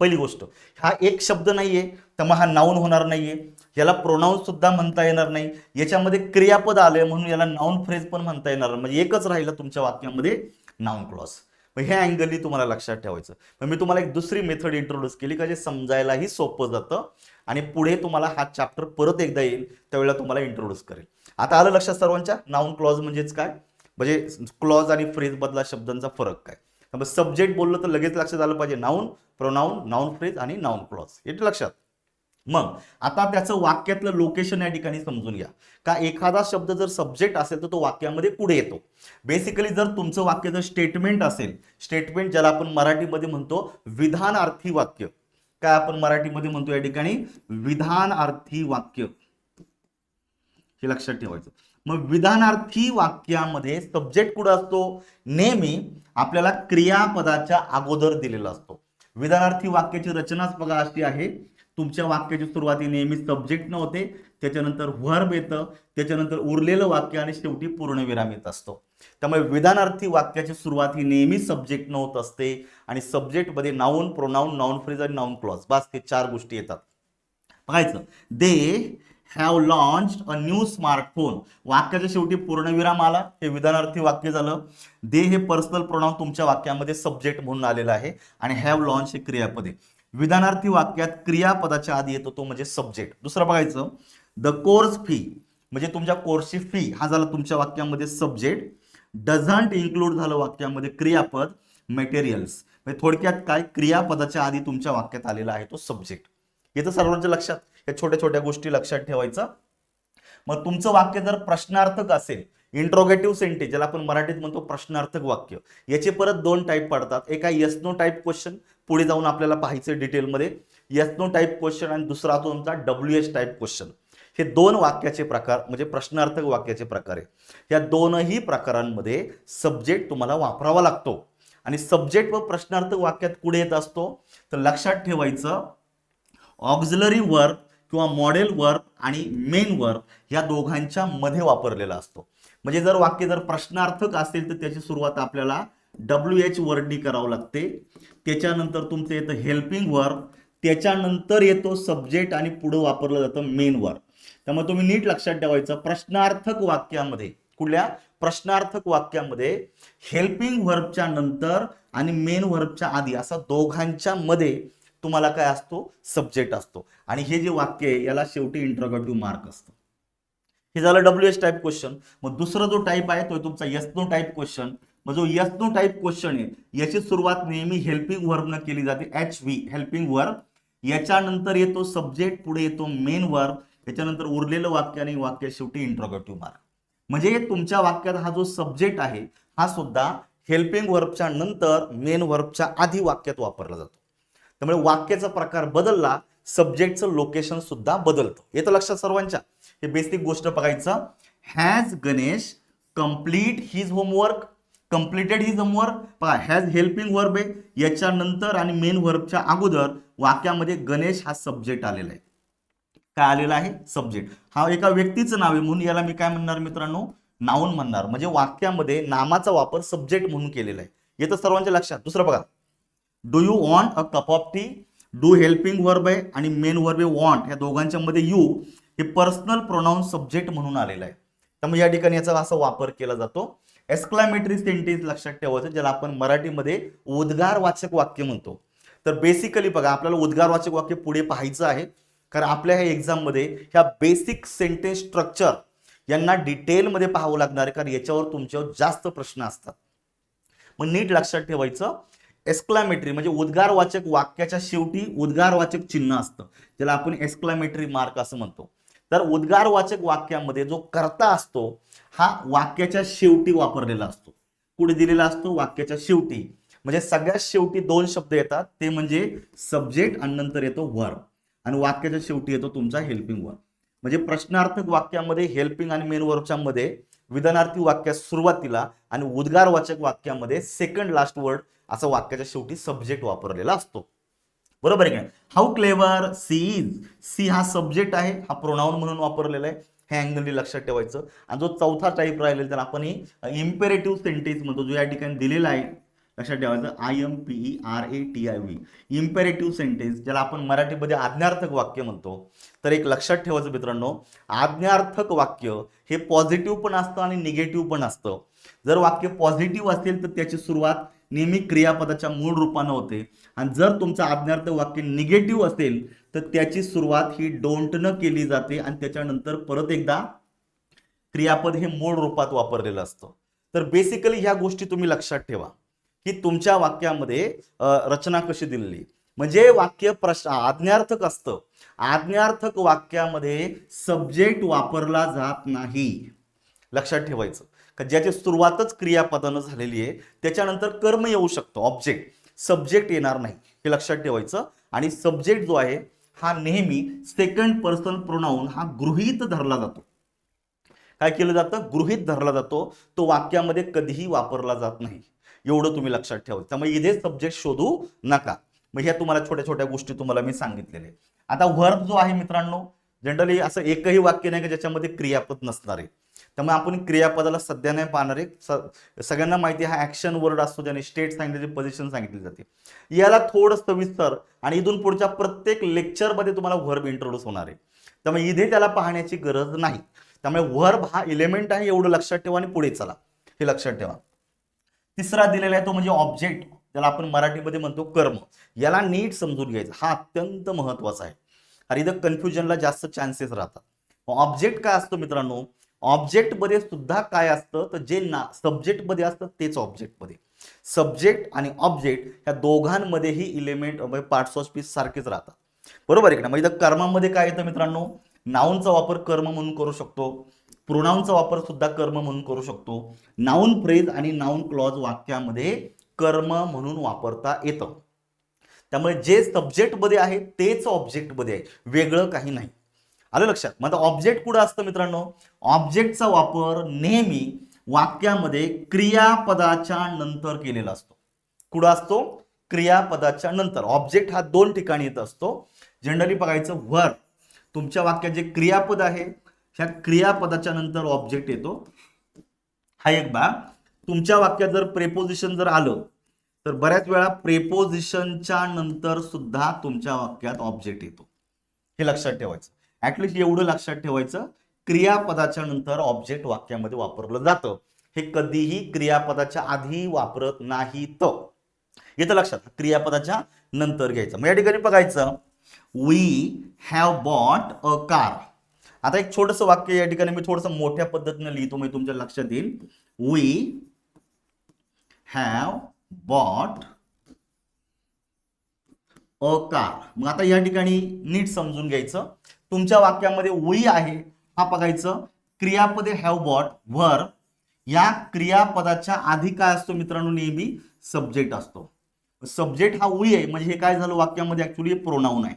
पहिली गोष्ट, हा एक शब्द नाहीये त्यामुळे हा नाउन होणार नाहीये, याला प्रोनाउन सुद्धा म्हणता येणार नाही, याच्यामध्ये क्रियापद आले म्हणून याला नाउन फ्रेज पण म्हणता येणार नाही, म्हणजे एकच राहिलं तुमच्या वाक्यामध्ये नाउन क्लॉज. मग ह्या अँगलनी तुम्हाला लक्षात ठेवायचं. मग मी तुम्हाला एक दुसरी मेथड इंट्रोड्यूस केली का जे समजायलाही सोपं जातं आणि पुढे तुम्हाला हा चॅप्टर परत एकदा येईल त्यावेळेला तुम्हाला इंट्रोड्यूस करेल. आता आलं लक्षात सर्वांच्या, नाउन क्लॉज म्हणजेच काय, म्हणजे क्लॉज आणि फ्रेज मधला शब्दांचा फरक काय. सब्जेक्ट बोललं तर लगेच लक्षात आलं पाहिजे नाउन, प्रोनाउन, नाउन फ्रेज आणि नाउन क्लॉज, येते लक्षात. मग आता त्याचं वाक्यातलं लोकेशन या ठिकाणी समजून घ्या. का एखादा शब्द जर सब्जेक्ट असेल तर तो वाक्यामध्ये पुढे येतो. बेसिकली जर तुमचं वाक्य जर स्टेटमेंट असेल, स्टेटमेंट ज्याला आपण मराठीमध्ये म्हणतो विधानार्थी वाक्य, काय आपण मराठीमध्ये म्हणतो या ठिकाणी विधानार्थी वाक्य, हे लक्षात ठेवायचं. मग विधानार्थी वाक्यामध्ये सब्जेक्ट कुठं असतो, नेहमी आपल्याला क्रियापदाच्या अगोदर दिलेला असतो. विधानार्थी वाक्याची रचनाच बघा अशी आहे, तुमच्या वाक्याची सुरुवाती नेहमी सब्जेक्ट न होते, त्याच्यानंतर व्हर्ब येतं, त्याच्यानंतर उरलेलं वाक्य आणि शेवटी पूर्णविराम येत असतो. त्यामुळे विधानार्थी वाक्याची सुरुवात ही नेहमी सब्जेक्ट न होत असते आणि सब्जेक्टमध्ये नाउन, प्रोनाउन, नाउन फ्रेज आणि नाउन क्लॉज, बस ते 4 गोष्टी येतात. बघायचं, they have launched a new smartphone, वाक्याच्या शेवटी पूर्णविराम आला, हे विधानार्थी वाक्य झालं. दे हे पर्सनल प्रोनाउन तुमच्या वाक्यामध्ये सब्जेक्ट म्हणून आलेलं आहे आणि हॅव लॉन्च हे क्रियापद आहे. विधानार्थी वाक्यात क्रियापदाच्या आधी येतो तो म्हणजे सब्जेक्ट. दुसरं बघायचं, द कोर्स फी म्हणजे तुमच्या कोर्सची फी, हा झाला तुमच्या वाक्यामध्ये सब्जेक्ट. डझंट इन्क्लूड झालं वाक्यामध्ये क्रियापद. मटेरियल्स म्हणजे थोडक्यात काय, क्रियापदाच्या आधी तुमच्या वाक्यात आलेला आहे तो सब्जेक्ट. येतं सर्वांच्या लक्षात, या छोट्या छोट्या गोष्टी लक्षात ठेवायचं. मग तुमचं वाक्य जर प्रश्नार्थक असेल, इंट्रोगेटिव्ह सेंटेन्स ज्याला आपण मराठीत म्हणतो प्रश्नार्थक वाक्य, याचे परत 2 टाईप पडतात. एक आहे येस नो टाईप क्वेश्चन, पुढे जाऊन आपल्याला पाहायचं डिटेलमध्ये, येस नो टाईप क्वेश्चन, आणि दुसरा तुमचा WH टाईप क्वेश्चन. हे 2 वाक्याचे प्रकार म्हणजे प्रश्नार्थक वाक्याचे प्रकार आहे. या दोनही प्रकारांमध्ये सब्जेक्ट तुम्हाला वापरावा लागतो आणि सब्जेक्ट व प्रश्नार्थक वाक्यात पुढे येत असतो. तर लक्षात ठेवायचं, ऑक्झिलरी वर्ब किंवा मॉडेल वर्ब आणि मेन वर्ब या दोघांच्या मध्ये वापरलेला असतो. म्हणजे जर वाक्य जर प्रश्नार्थक असेल तर त्याची सुरुवात आपल्याला WH वर्डनी करावं लागते. त्याच्यानंतर तुमचं येतं हेल्पिंग वर्ब, त्याच्यानंतर येतो सब्जेक्ट आणि पुढे वापरलं जातं मेन वर्ब. त्यामुळे तुम्ही नीट लक्षात ठेवायचं, प्रश्नार्थक वाक्यामध्ये, कुठल्या प्रश्नार्थक वाक्यामध्ये हेल्पिंग वर्बच्या नंतर आणि मेन वर्बच्या आधी असा दोघांच्या मध्ये तुम्हाला काय असतो, सब्जेक्ट असतो. आणि हे जे वाक्य आहे याला शेवटी इंट्रोगेटिव्ह मार्क असतो. हे झालं WH टाईप क्वेश्चन. मग दुसरा जो टाईप आहे तो तुमचा येस नो टाईप क्वेश्चन. मग जो येस नो टाईप क्वेश्चन आहे याची सुरुवात नेहमी हेल्पिंग वर्बनं केली जाते, HV हेल्पिंग वर्ब. याच्यानंतर येतो सब्जेक्ट, पुढे येतो मेन वर्ब, याच्यानंतर उरलेलं वाक्य आणि वाक्य शेवटी इंट्रोगेटिव्ह मार्क. म्हणजे तुमच्या वाक्यात हा जो सब्जेक्ट आहे हा सुद्धा हेल्पिंग वर्बच्या नंतर मेन वर्बच्या आधी वाक्यात वापरला जातो. त्यामुळे वाक्याचा प्रकार बदलला, सब्जेक्टचं लोकेशन सुद्धा बदलतं. येतं लक्षात सर्वांच्या. हे बेसिक गोष्ट बघायचं. Has Ganesh complete his homework, completed his homework. पहा, हॅज हेल्पिंग वर्ब आहे, याच्यानंतर आणि मेन वर्बच्या अगोदर वाक्यामध्ये गणेश हा सब्जेक्ट आलेला आहे. काय आलेला आहे, सब्जेक्ट. हा एका व्यक्तीचं नाव आहे म्हणून याला मी काय म्हणणार मित्रांनो, नाउन म्हणणार. म्हणजे वाक्यामध्ये नामाचा वापर सब्जेक्ट म्हणून केलेला आहे. येतं सर्वांच्या लक्षात. दुसरं बघा, do you want a cup of T. Do helping verb आहे आणि मेन वर्ब आहे वॉन्ट. ह्या दोघांच्या मध्ये यू हे पर्सनल प्रोनाउन सब्जेक्ट म्हणून आलेलं आहे. त्यामुळे या ठिकाणी याचा असा वापर केला जातो. एक्सक्लामेटरी सेंटेन्स लक्षात ठेवायचं, ज्याला आपण मराठीमध्ये उद्गारवाचक वाक्य म्हणतो. तर बेसिकली बघा, आपल्याला उद्गारवाचक वाक्य पुढे पाहायचं आहे, कारण आपल्या ह्या एक्झाममध्ये ह्या बेसिक सेंटेन्स स्ट्रक्चर यांना डिटेलमध्ये पाहावं लागणार आहे, कारण याच्यावर तुमच्यावर जास्त प्रश्न असतात. मग नीट लक्षात ठेवायचं, एक्सक्लामेटरी म्हणजे उद्गारवाचक वाक्याच्या शेवटी उद्गारवाचक चिन्ह असतं, ज्याला आपण एक्सक्लामेटरी मार्क असं म्हणतो. तर उद्गारवाचक वाक्यामध्ये जो कर्ता असतो हा वाक्याच्या शेवटी वापरलेला असतो. कुठे दिलेला असतो? वाक्याच्या शेवटी. म्हणजे सगळ्यात शेवटी दोन शब्द येतात, ते म्हणजे सब्जेक्ट आणि नंतर येतो वर्ब, आणि वाक्याच्या शेवटी येतो तुमचा हेल्पिंग वर्ब. म्हणजे प्रश्नार्थक वाक्यामध्ये हेल्पिंग आणि मेन वर्बच्या मध्ये, विधानार्थी वाक्यात सुरुवातीला आणि उद्गारवाचक वाक्यामध्ये सेकंड लास्ट वर्ड असं वाक्याच्या शेवटी सब्जेक्ट वापरलेला असतो. बरोबर आहे का? How clever she is. She हा सब्जेक्ट आहे, हा प्रोनाउन म्हणून वापरलेला आहे, हे अँगलनी लक्षात ठेवायचं. आणि जो चौथा टाईप राहिलेला त्याला आपण इम्पेरेटिव्ह सेंटेन्स म्हणतो, जो या ठिकाणी दिलेला आहे लक्षात ठेवायचं, IMPERATIV, इम्पेरेटिव्ह सेंटेन्स, ज्याला आपण मराठीमध्ये आज्ञार्थक वाक्य म्हणतो. तर एक लक्षात ठेवायचं मित्रांनो, आज्ञार्थक वाक्य हे पॉझिटिव्ह पण असतं आणि निगेटिव्ह पण असतं. जर वाक्य पॉझिटिव्ह असेल तर त्याची सुरुवात नेहमी क्रियापदाच्या मूळ रूपानं होते, आणि जर तुमचं आज्ञार्थक वाक्य निगेटिव्ह असेल तर त्याची सुरुवात ही डोंट न केली जाते, आणि त्याच्यानंतर परत एकदा क्रियापद हे मूळ रूपात वापरलेलं असतं. तर बेसिकली ह्या गोष्टी तुम्ही लक्षात ठेवा की तुमच्या वाक्यामध्ये रचना कशी दिलेली. म्हणजे वाक्य आज्ञार्थक असतं. आज्ञार्थक वाक्यामध्ये सब्जेक्ट वापरला जात नाही, लक्षात ठेवायचं. ज्याची सुरुवातच क्रियापदानं झालेली आहे, त्याच्यानंतर कर्म येऊ शकतो, ऑब्जेक्ट, सब्जेक्ट येणार नाही, हे लक्षात ठेवायचं. आणि सब्जेक्ट जो आहे हा नेहमी सेकंड पर्सन प्रोनाउन हा गृहीत धरला जातो. काय केलं जातं? गृहीत धरला जातो. तो वाक्यामध्ये कधीही वापरला जात नाही, एवढं तुम्ही लक्षात ठेवा. त्यामुळे इथे सब्जेक्ट शोधू नका. मग ह्या तुम्हाला छोट्या छोट्या गोष्टी तुम्हाला मी सांगितलेले. आता वर्ब जो आहे मित्रांनो, जनरली असं एकही वाक्य नाही की ज्याच्यामध्ये क्रियापद नसणार आहे. त्यामुळे आपण क्रियापदाला सध्या नाही पाहणार आहे. सगळ्यांना माहिती आहे हा ऍक्शन वर्ड असतो, ज्याने स्टेट सांगितल्याची पोझिशन सांगितली जाते. याला थोडं सविस्तर आणि इथून पुढच्या प्रत्येक लेक्चरमध्ये तुम्हाला वर्ब इंट्रोड्यूस होणार आहे, त्यामुळे इथे त्याला पाहण्याची गरज नाही. त्यामुळे वर्ब हा एलिमेंट आहे, एवढं लक्षात ठेवा आणि पुढे चला, हे लक्षात ठेवा. तिसरा दिलेला आहे तो म्हणजे ऑब्जेक्ट, ज्याला आपण मराठीमध्ये म्हणतो कर्म. याला नीट समजून घ्यायचं, हा अत्यंत महत्वाचा आहे, आणि इथं कन्फ्युजनला जास्त चान्सेस राहतात. ऑब्जेक्ट काय असतो मित्रांनो? ऑब्जेक्ट मध्ये सुद्धा काय असतं तर जे सब्जेक्ट मध्ये असतं तेच ऑब्जेक्ट मध्ये. सब्जेक्ट आणि ऑब्जेक्ट ह्या दोघांमध्येही इलेमेंट पार्ट्स ऑफ स्पीच सारखेच राहतात. बरोबर आहे का? म्हणजे कर्मामध्ये काय येतं मित्रांनो? नाउनचा वापर कर्म म्हणून करू शकतो, प्रोनाउनचा वापर सुद्धा कर्म म्हणून करू शकतो. नाउन फ्रेज आणि नाउन क्लॉज वाक्यामध्ये कर्म म्हणून वापरता येतं. त्यामुळे जे सब्जेक्ट मध्ये आहे तेच ऑब्जेक्ट मध्ये आहे, वेगळं काही नाही. आलं लक्षात? मग ऑब्जेक्ट कुठं असतं मित्रांनो? ऑब्जेक्टचा वापर नेहमी वाक्यामध्ये क्रियापदाच्या नंतर केलेला असतो. कुठं असतो? क्रियापदाच्या नंतर. ऑब्जेक्ट हा दोन ठिकाणी येत असतो. जनरली बघायचं, वर्ब, तुमच्या वाक्यात जे क्रियापद आहे ह्या क्रियापदाच्या नंतर ऑब्जेक्ट येतो, हा एक भाग. तुमच्या वाक्यात जर प्रेपोजिशन जर आलं तर बऱ्याच वेळा प्रेपोजिशनच्या नंतर सुद्धा तुमच्या वाक्यात ऑब्जेक्ट येतो, हे लक्षात ठेवायचं. ऍटलिस्ट एवढं लक्षात ठेवायचं, क्रियापदाच्या नंतर ऑब्जेक्ट वाक्यामध्ये वापरलं जातं. हे कधीही क्रियापदाच्या आधी वापरत नाही. तर येतं लक्षात, क्रियापदाच्या नंतर घ्यायचं. मग या ठिकाणी बघायचं, we have bought a car. आता एक छोटंसं वाक्य या ठिकाणी मी थोडंसं मोठ्या पद्धतीने लिहितो, म्हणजे तुमच्या लक्षात येईल. We have bought a car. मग आता या ठिकाणी नीट समजून घ्यायचं, तुमच्या वाक्यामध्ये वी आहे, हा बघायचं क्रियापदे हॅव बॉट, वर्ब. या क्रियापदाच्या आधी काय असतो मित्रांनो? नेहमी सब्जेक्ट असतो. सब्जेक्ट हा वी आहे, म्हणजे हे काय झालं वाक्यामध्ये? ऍक्च्युली प्रोनाउन आहे.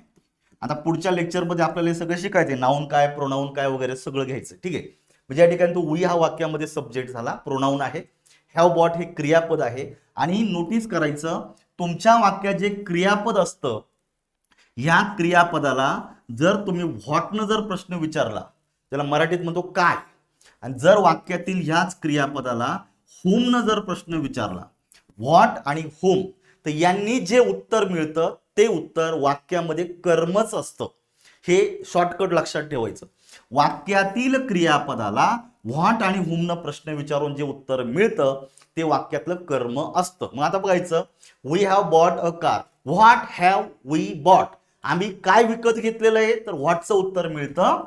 आता पुढच्या लेक्चरमध्ये आपल्याला हे सगळं शिकायचं, नाउन काय, प्रोनाउन काय वगैरे सगळं घ्यायचं, ठीक आहे. म्हणजे या ठिकाणी तो वी हा वाक्यामध्ये सब्जेक्ट झाला, प्रोनाउन आहे. हॅव बॉट हे क्रियापद आहे. आणि नोटीस करायचं, तुमच्या वाक्यात जे क्रियापद असतं या क्रियापदाला जर तुम्ही व्हॉटनं जर प्रश्न विचारला, त्याला मराठीत म्हणतो काय, आणि जर वाक्यातील ह्याच क्रियापदाला हुमनं जर प्रश्न विचारला, व्हॉट आणि हुम, तर यांनी जे उत्तर मिळतं ते उत्तर वाक्यामध्ये कर्मच असतं. हे शॉर्टकट लक्षात ठेवायचं. वाक्यातील क्रियापदाला व्हॉट आणि हुमनं प्रश्न विचारून जे उत्तर मिळतं ते वाक्यातलं कर्म असतं. मग आता बघायचं, we have bought a car. What have we bought? आम्ही काय विकत घेतलेलं आहे? तर व्हॉटचं उत्तर मिळतं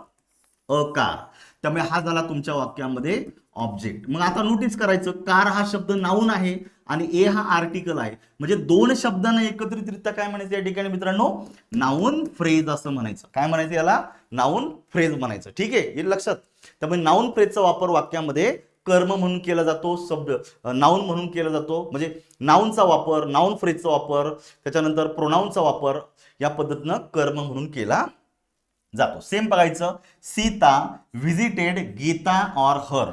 अ कार. त्यामुळे हा झाला तुमच्या वाक्यामध्ये ऑब्जेक्ट. मग आता नोटीस करायचं, कार हा शब्द नाऊन आहे आणि ए हा आर्टिकल आहे. म्हणजे दोन शब्दांना एकत्रितरित्या काय म्हणायचं या ठिकाणी मित्रांनो? नाऊन फ्रेज असं म्हणायचं. काय म्हणायचं याला? नाऊन फ्रेज म्हणायचं. ठीक आहे, हे लक्षात. त्यामुळे नाऊन फ्रेजचा वापर वाक्यामध्ये कर्म म्हणून केला जातो, शब्द नाऊन म्हणून केला जातो. म्हणजे नाऊनचा वापर, नाऊन फ्रेजचा वापर, त्याच्यानंतर प्रोनाऊनचा वापर या पद्धतीनं कर्म म्हणून केला जातो. सेम बघायचं, Sita visited Gita or her.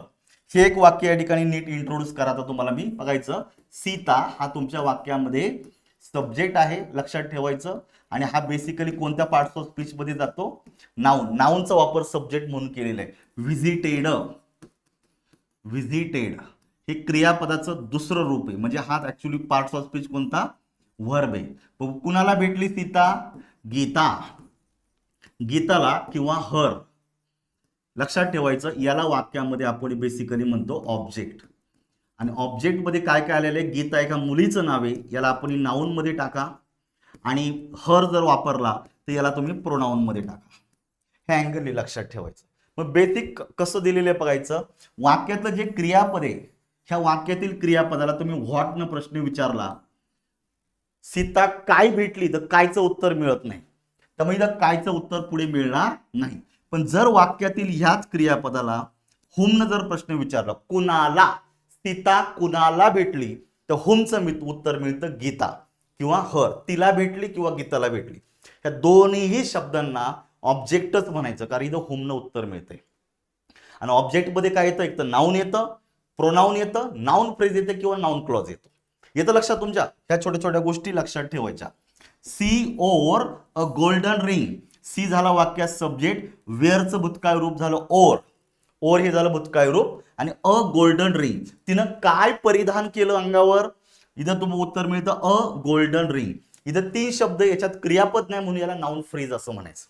हे एक वाक्य या ठिकाणी नीट इंट्रोड्यूस करा. आता तुम्हाला मी बघायचं, सीता हा तुमच्या वाक्यामध्ये सब्जेक्ट आहे, लक्षात ठेवायचं. आणि हा बेसिकली कोणत्या पार्ट्स ऑफ स्पीच मध्ये जातो? नाऊन. नाऊनचा वापर सब्जेक्ट म्हणून केलेला आहे. व्हिजिटेड, व्हिजिटेड हे क्रियापदाचं दुसरं रूप आहे. म्हणजे हा ऍक्च्युली पार्ट्स ऑफ स्पीच कोणता? वर्ब आहे. कुणाला भेटली सीता? गीता, गीताला किंवा हर. लक्षात ठेवायचं, याला वाक्यामध्ये आपण बेसिकली म्हणतो ऑब्जेक्ट. आणि ऑब्जेक्ट मध्ये काय काय आलेलं आहे? गीता एका मुलीचं नाव आहे, याला आपण नाऊन मध्ये टाका. आणि हर जर वापरला तर याला तुम्ही प्रोनाऊन मध्ये टाका. हे अँगल लक्षात ठेवायचं. मग बेसिक कसं दिलेलं आहे बघायचं, वाक्यातलं जे क्रियापद आहे, ह्या वाक्यातील क्रियापदाला तुम्ही व्हॉटनं प्रश्न विचारला, सीता काय भेटली, तर कायचं उत्तर मिळत नाही. त्यामुळे इथं कायचं उत्तर पुढे मिळणार नाही. पण जर वाक्यातील ह्याच क्रियापदाला हुमनं जर प्रश्न विचारला, कुणाला, सीता कुणाला भेटली, तर हुमचं उत्तर मिळतं गीता किंवा हर. तिला भेटली किंवा गीताला भेटली. ह्या दोन्हीही शब्दांना ऑब्जेक्टच म्हणायचं, कारण इथं हुमनं उत्तर मिळतंय. आणि ऑब्जेक्टमध्ये काय येतं? एक तर नाऊन येतं, प्रोनाऊन येतं, नाऊन फ्रेज येते किंवा नाऊन क्लॉज येतो. येतं लक्षात तुमच्या? ह्या छोट्या छोट्या गोष्टी लक्षात ठेवायच्या. She wore a golden ring. She झाला वाक्यात सब्जेक्ट, वेअरचं भूतकाळ रूप झालं ओर, ओर हे झालं भूतकाळ रूप. आणि अ गोल्डन रिंग, तिनं काय परिधान केलं अंगावर, इथं तुम्हाला उत्तर मिळतं अ गोल्डन रिंग. इथं तीन शब्द, याच्यात क्रियापद नाही म्हणून याला नाऊन फ्रेज असं म्हणायचं.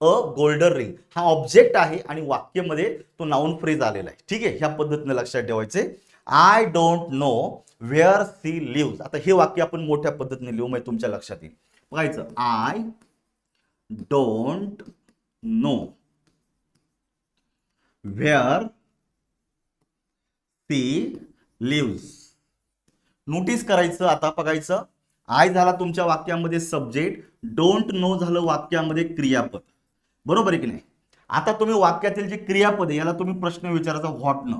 अ गोल्डन रिंग हा ऑब्जेक्ट आहे आणि वाक्यामध्ये तो नाऊन फ्रेज आलेला आहे. ठीक आहे, ह्या पद्धतीने लक्षात ठेवायचे. I don't know where she lives. आता हे वाक्य आपण मोठ्या पद्धतीने लिहू, म्हणजे तुमच्या लक्षात येईल. बघायचं, I don't know where she lives. Notice करायचं. आता बघायचं, आय झाला तुमच्या वाक्यामध्ये सब्जेक्ट, डोंट नो झालं वाक्यामध्ये क्रियापद. बरोबर आहे की नाही? आता तुम्ही वाक्यातील जे क्रियापद आहे याला तुम्ही प्रश्न विचारायचा व्हॉट न.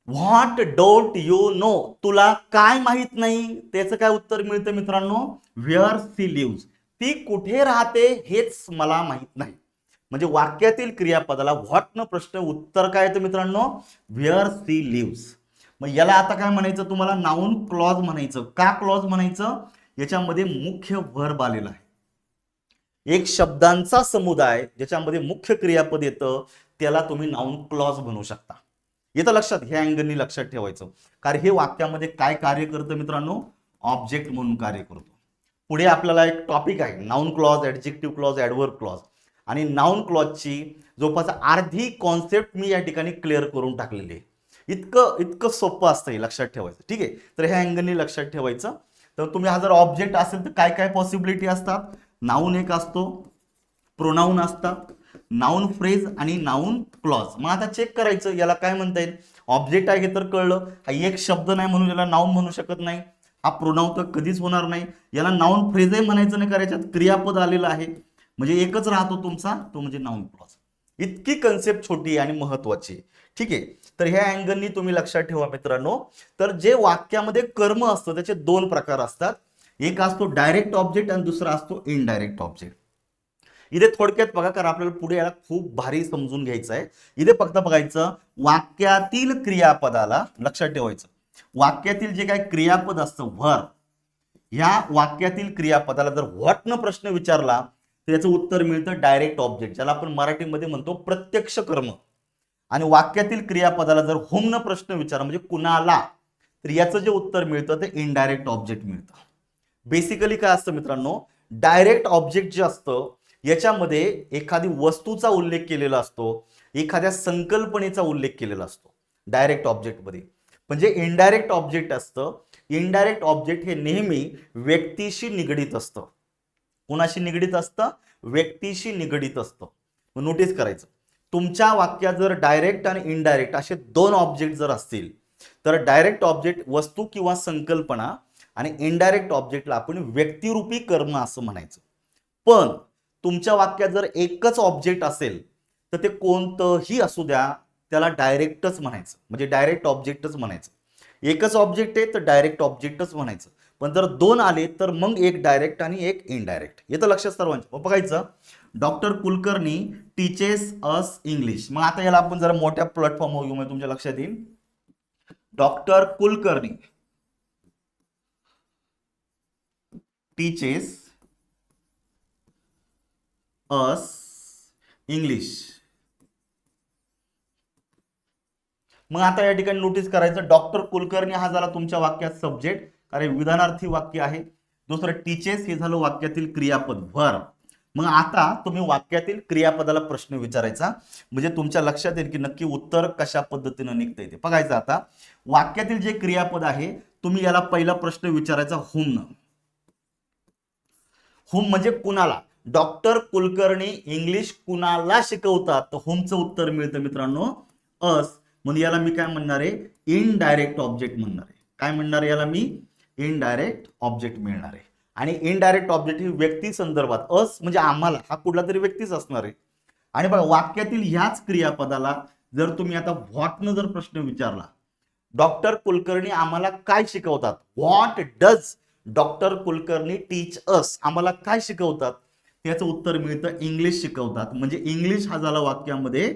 What don't you know? तुला काय माहित नाही? त्याचं काय उत्तर मिळतं मित्रांनो? Where she lives. ती कुठे राहते हेच मला माहित नाही. म्हणजे वाक्यातील क्रियापदाला व्हॉट न प्रश्न उत्तर काय येतं मित्रांनो? Where she lives. मग याला आता काय म्हणायचं तुम्हाला? नाऊन क्लॉज म्हणायचं. का क्लॉज म्हणायचं? याच्यामध्ये मुख्य वर्ब आलेला आहे. एक शब्दांचा समुदाय ज्याच्यामध्ये मुख्य क्रियापद येतं त्याला तुम्ही नाऊन क्लॉज बनवू शकता. येतं लक्षात? ह्या अँगलनी लक्षात ठेवायचं, कारण हे वाक्यामध्ये काय कार्य करतं मित्रांनो? ऑब्जेक्ट म्हणून कार्य करतो. पुढे आपल्याला एक टॉपिक आहे, noun clause, adjective clause, adverb clause. आणि नाऊन क्लॉजची जवळपास अर्धी कॉन्सेप्ट मी या ठिकाणी क्लिअर करून टाकलेली आहे. इतकं सोपं असतं हे, लक्षात ठेवायचं. ठीक आहे, तर ह्या अँगलनी लक्षात ठेवायचं. तर तुम्ही हा जर ऑब्जेक्ट असेल तर काय काय पॉसिबिलिटी असतात? नाऊन एक असतो, प्रोनाऊन असतात, नाऊन फ्रेज आणि नाऊन क्लॉज. मग आता चेक करायचं याला काय म्हणता येईल. ऑब्जेक्ट आहे हे तर कळलं, हा एक शब्द नाही म्हणून याला नाऊन म्हणू शकत नाही. हा प्रोनाऊन तर कधीच होणार नाही. याला नाऊन फ्रेजही म्हणायचं नाही, करायच्यात क्रियापद आलेलं आहे. म्हणजे एकच राहतो तुमचा, तो म्हणजे नाऊन क्लॉज. इतकी कन्सेप्ट छोटी आणि महत्वाची. ठीक आहे, तर ह्या अँगलनी तुम्ही लक्षात ठेवा मित्रांनो. तर जे वाक्यामध्ये कर्म असतं त्याचे दोन प्रकार असतात. एक असतो डायरेक्ट ऑब्जेक्ट आणि दुसरा असतो इनडायरेक्ट ऑब्जेक्ट. इथे थोडक्यात बघा, कारण आपल्याला पुढे याला खूप भारी समजून घ्यायचं आहे. इथे फक्त बघायचं वाक्यातील क्रियापदाला, लक्षात ठेवायचं वाक्यातील जे काही क्रियापद असतं व्हर, ह्या वाक्यातील क्रियापदाला जर व्हॉट न प्रश्न विचारला तर याचं उत्तर मिळतं डायरेक्ट ऑब्जेक्ट, ज्याला आपण मराठीमध्ये म्हणतो प्रत्यक्ष कर्म. आणि वाक्यातील क्रियापदाला जर हुम न प्रश्न विचारला म्हणजे कुणाला, तर याचं जे उत्तर मिळतं ते इनडायरेक्ट ऑब्जेक्ट मिळतं. बेसिकली काय असतं मित्रांनो, डायरेक्ट ऑब्जेक्ट जे असतं याच्यामध्ये एखादी वस्तूचा उल्लेख केलेला असतो, एखाद्या संकल्पनेचा उल्लेख केलेला असतो डायरेक्ट ऑब्जेक्टमध्ये. म्हणजे इनडायरेक्ट ऑब्जेक्ट असतं. इनडायरेक्ट ऑब्जेक्ट हे नेहमी व्यक्तीशी निगडीत असतं. कोणाशी निगडीत असतं? व्यक्तीशी निगडीत असतं. नोटीस करायचं, तुमच्या वाक्यात जर डायरेक्ट आणि इनडायरेक्ट असे दोन ऑब्जेक्ट जर असतील तर डायरेक्ट ऑब्जेक्ट वस्तू किंवा संकल्पना आणि इनडायरेक्ट ऑब्जेक्टला आपण व्यक्तिरूपी कर्म असं म्हणायचं. पण तुमच्या वाक्यात जर एकच ऑब्जेक्ट असेल तर ते कोणतंही असू द्या त्याला डायरेक्टच म्हणायचं, म्हणजे डायरेक्ट ऑब्जेक्टच म्हणायचं. एकच ऑब्जेक्ट आहे तर डायरेक्ट ऑब्जेक्टच म्हणायचं. पण जर दोन आले तर मग एक डायरेक्ट आणि एक इनडायरेक्ट. येतं लक्षात सर्वांच्या. बघायचं, doctor Kulkarni teaches us English. मग आता याला आपण जरा मोठ्या प्लॅटफॉर्मवर घेऊ, म्हणजे तुमच्या लक्षात येईल. Doctor Kulkarni teaches us English. मग आता या ठिकाणी नोटीस करायचं, डॉक्टर कुलकर्णी हा झाला तुमच्या वाक्यात सब्जेक्ट, कारण विधानार्थी वाक्य आहे. दुसरं टीचेस हे झालं वाक्यातील क्रियापद व्हर्ब. मग आता तुम्ही वाक्यातील क्रियापदाला प्रश्न विचारायचा, म्हणजे तुमच्या लक्षात येईल की नक्की उत्तर कशा पद्धतीने निघतंय ते बघायचं. आता वाक्यातील जे क्रियापद आहे तुम्ही याला पहिला प्रश्न विचारायचा हुम. हुम म्हणजे कुणाला. डॉक्टर कुलकर्णी इंग्लिश कुणाला शिकवतात, तर हुमचं उत्तर मिळतं मित्रांनो अस. म्हणजे याला मी काय म्हणणार आहे, इनडायरेक्ट ऑब्जेक्ट म्हणणार आहे. काय म्हणणार आहे याला मी, इनडायरेक्ट ऑब्जेक्ट मिळणार आहे. आणि इनडायरेक्ट ऑब्जेक्ट ही व्यक्ती संदर्भात, अस म्हणजे आम्हाला, हा कुठला तरी व्यक्तीच असणार आहे. आणि बघा वाक्यातील ह्याच क्रियापदाला जर तुम्ही आता व्हॉटनं जर प्रश्न विचारला, डॉक्टर कुलकर्णी आम्हाला काय शिकवतात, what does doctor Kulkarni teach us, आम्हाला काय शिकवतात, त्याचं उत्तर मिळतं इंग्लिश शिकवतात. म्हणजे इंग्लिश हा झाला वाक्यामध्ये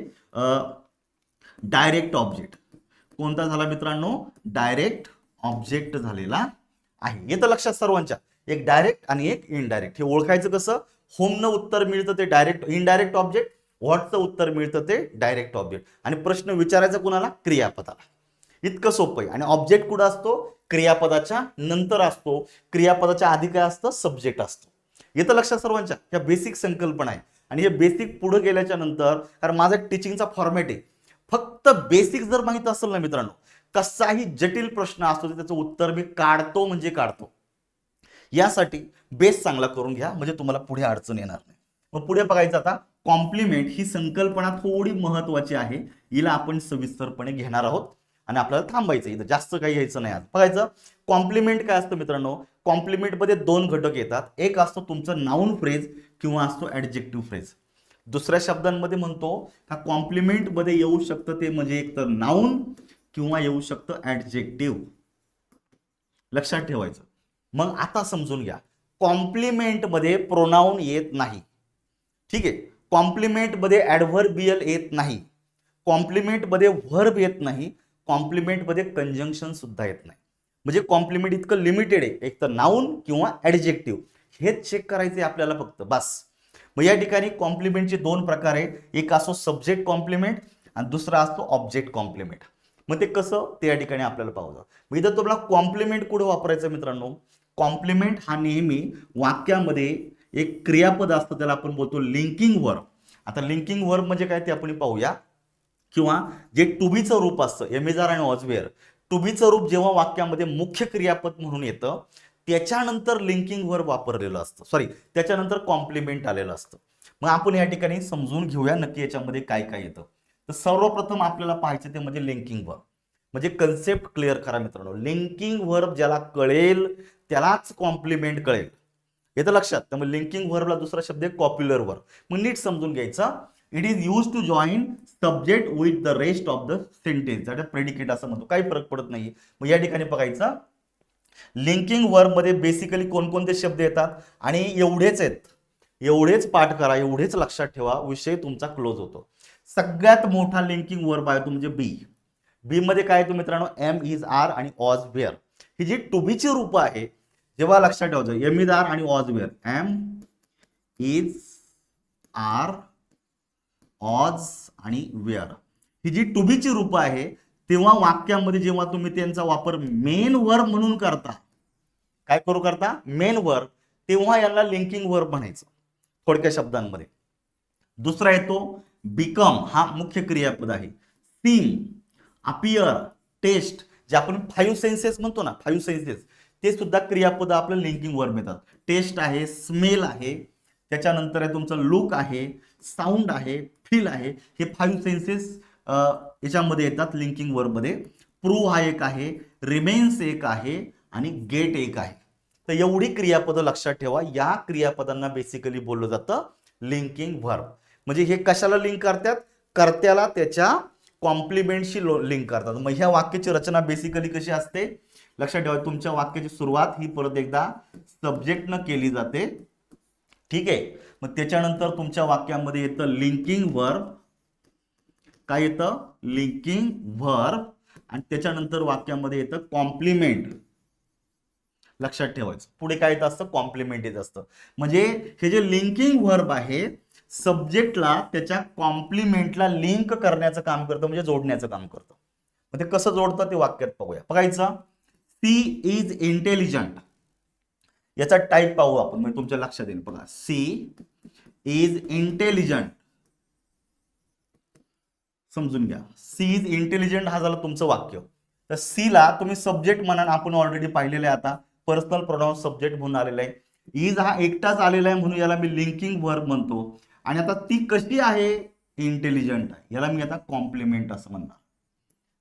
डायरेक्ट ऑब्जेक्ट. कोणता झाला मित्रांनो, डायरेक्ट ऑब्जेक्ट झालेला आहे. येतं लक्षात सर्वांच्या. एक डायरेक्ट आणि एक इनडायरेक्ट. हे ओळखायचं कसं, होमनं उत्तर मिळतं ते डायरेक्ट इनडायरेक्ट ऑब्जेक्ट, व्हॉटचं उत्तर मिळतं ते डायरेक्ट ऑब्जेक्ट. आणि प्रश्न विचारायचा कुणाला, क्रियापदाला. इतकं सोपं आहे. आणि ऑब्जेक्ट कुठं असतो, क्रियापदाच्या नंतर असतो. क्रियापदाच्या आधी काय असतं, सब्जेक्ट असतो. येतं लक्षात सर्वांच्या. ह्या बेसिक संकल्पना आहे. आणि हे बेसिक पुढे गेल्याच्या नंतर, कारण माझा टीचिंगचा फॉर्मॅट आहे, फक्त बेसिक जर माहित असेल ना मित्रांनो, कसाही जटिल प्रश्न असतो त्याचं उत्तर मी काढतो म्हणजे काढतो. यासाठी बेस चांगला करून घ्या, म्हणजे तुम्हाला पुढे अडचण येणार नाही. मग पुढे बघायचं आता, कॉम्प्लिमेंट ही संकल्पना थोडी महत्वाची आहे. हिला आपण सविस्तरपणे घेणार आहोत आणि आपल्याला थांबायचं, इथं जास्त काही घ्यायचं नाही. आज बघायचं कॉम्प्लिमेंट काय असतं मित्रांनो. कॉम्प्लिमेंट मध्ये दोन घटक येतात. एक असतो तुमचं नाउन फ्रेज किंवा असतो ऍडजेक्टिव्ह फ्रेज. दुसऱ्या शब्दांमध्ये म्हणतो का कॉम्प्लिमेंट मध्ये येऊ शकतं ते म्हणजे एक तर नाउन किंवा येऊ शकतं ऍडजेक्टिव्ह. लक्षात ठेवायचं. मग आता समजून घ्या, कॉम्प्लिमेंट मध्ये प्रोनाउन येत नाही. ठीक आहे, कॉम्प्लिमेंट मध्ये ऍडव्हर्बियल येत नाही, कॉम्प्लिमेंट मध्ये व्हर्ब येत नाही, कॉम्प्लिमेंट मध्ये कंजंक्शन सुद्धा येत नाही. म्हणजे कॉम्प्लिमेंट इतकं लिमिटेड आहे, एक तर नाउन किंवा ऍडजेक्टिव्ह. हेच चेक करायचे आपल्याला फक्त, बस. मग या ठिकाणी कॉम्प्लिमेंटचे दोन प्रकार आहे. एक असतो सब्जेक्ट कॉम्प्लिमेंट आणि दुसरा असतो ऑब्जेक्ट कॉम्प्लिमेंट. मग ते कसं, ते या ठिकाणी आपल्याला पाहू. मग इथं तुम्हाला कॉम्प्लिमेंट कुठं वापरायचं मित्रांनो, कॉम्प्लिमेंट हा नेहमी वाक्यामध्ये एक क्रियापद असतं, त्याला आपण बोलतो लिंकिंग वर्ब. आता लिंकिंग वर्ब म्हणजे काय ते आपण पाहूया. किंवा जे टू बीचं रूप असतं, एमेजार आणि ऑजवेअर, टू बीचं रूप जेव्हा वाक्यामध्ये मुख्य क्रियापद म्हणून येतं त्याच्यानंतर लिंकिंग वर्ब वापरलेलं असतं, सॉरी त्याच्यानंतर कॉम्प्लिमेंट आलेलं असतं. मग आपण या ठिकाणी समजून घेऊया नक्की याच्यामध्ये काय काय येतं. तर सर्वप्रथम आपल्याला पाहायचं ते म्हणजे लिंकिंग वर्ब. म्हणजे कन्सेप्ट क्लिअर करा मित्रांनो. लिंकिंग वर्ब ज्याला कळेल त्यालाच कॉम्प्लिमेंट कळेल. येतं लक्षात. त्यामुळे लिंकिंग वर्बला दुसरा शब्द आहे कॉप्युलर वर्ब. मग नीट समजून घ्यायचं. It is use to join subject with the rest of the sentence. Predicate असं म्हणतो, काही फरक पडत नाही. मग या ठिकाणी बघायचं, लिंकिंग वर्ब मध्ये बेसिकली कोणकोणते शब्द येतात आणि एवढेच आहेत. एवढेच पाठ करा, एवढेच लक्षात ठेवा, विषय तुमचा क्लोज होतो. सगळ्यात मोठा लिंकिंग वर्ब आहे तो म्हणजे बी. बी मध्ये काय येतो मित्रांनो, एम इज आर आणि ऑज वेअर. ही जी टू बीची रूप आहे, जेव्हा लक्षात ठेवायचं एम इज आर आणि ऑज वेअर, एम इज आर ऑज आणि वेअर, ही जी टू बीची रूप आहे तेव्हा वाक्यामध्ये जेव्हा तुम्ही त्यांचा वापर मेन वर्ब म्हणून करता, काय करता मेन वर्ब, तेव्हा याला लिंकिंग वर्ब म्हणायचं थोडक्या शब्दांमध्ये. दुसरा येतो बिकम, हा मुख्य क्रियापद आहे. सीम, अपियर, टेस्ट, जे आपण 5 सेन्सेस म्हणतो ना, 5 सेन्सेस, ते सुद्धा क्रियापद आपलं लिंकिंग वर्ब येतात. टेस्ट आहे, स्मेल आहे, त्याच्यानंतर आहे तुमचं लुक आहे, साऊंड आहे, फील आहे, हे 5 सेन्सेस याच्यामध्ये येतात लिंकिंग वर्ब मध्ये. प्रूव्ह हा एक आहे, रिमेन्स एक आहे आणि गेट एक आहे. तर एवढी क्रियापदं लक्षात ठेवा. या क्रियापदांना बेसिकली बोललं जातं लिंकिंग वर्ब. म्हणजे हे कशाला लिंक करतात, कर्त्याला त्याच्या कॉम्प्लिमेंटशी लिंक करतात. मग ह्या वाक्याची रचना बेसिकली कशी असते लक्षात ठेवा. तुमच्या वाक्याची सुरुवात ही परत एकदा सब्जेक्टनं केली जाते, ठीक आहे. मग त्याच्यानंतर तुमच्या वाक्यामध्ये येतं लिंकिंग वर्ब. काय येतं, लिंकिंग वर्ब. आणि त्याच्यानंतर वाक्यामध्ये येतं कॉम्प्लिमेंट. लक्षात ठेवायचं, पुढे काय येत असतं, कॉम्प्लिमेंट येत असतं. म्हणजे हे जे लिंकिंग वर्ब आहे सब्जेक्टला त्याच्या कॉम्प्लिमेंटला लिंक करण्याचं काम करतं, म्हणजे जोडण्याचं काम करतं. मग ते कसं जोडतं ते वाक्यात पाहूया. बघायचं, सी इज इंटेलिजंट, याचा टाईप पाहू आपण, म्हणजे तुमच्या लक्षात येईल. बघा, सी इज इंटेलिजंट, समजून घ्या. सी इज इंटेलिजंट हा झालं तुमचं वाक्य. तर सी ला तुम्ही सब्जेक्ट म्हणा, आपण ऑलरेडी पाहिलेलं आहे, आता पर्सनल प्रोनाउन सब्जेक्ट म्हणून आलेला आहे. इज हा एकटाच आलेला आहे म्हणून याला मी लिंकिंग वर्ब म्हणतो. आणि आता ती कशी आहे, इंटेलिजंट आहे, याला मी आता कॉम्प्लिमेंट असं म्हणणार.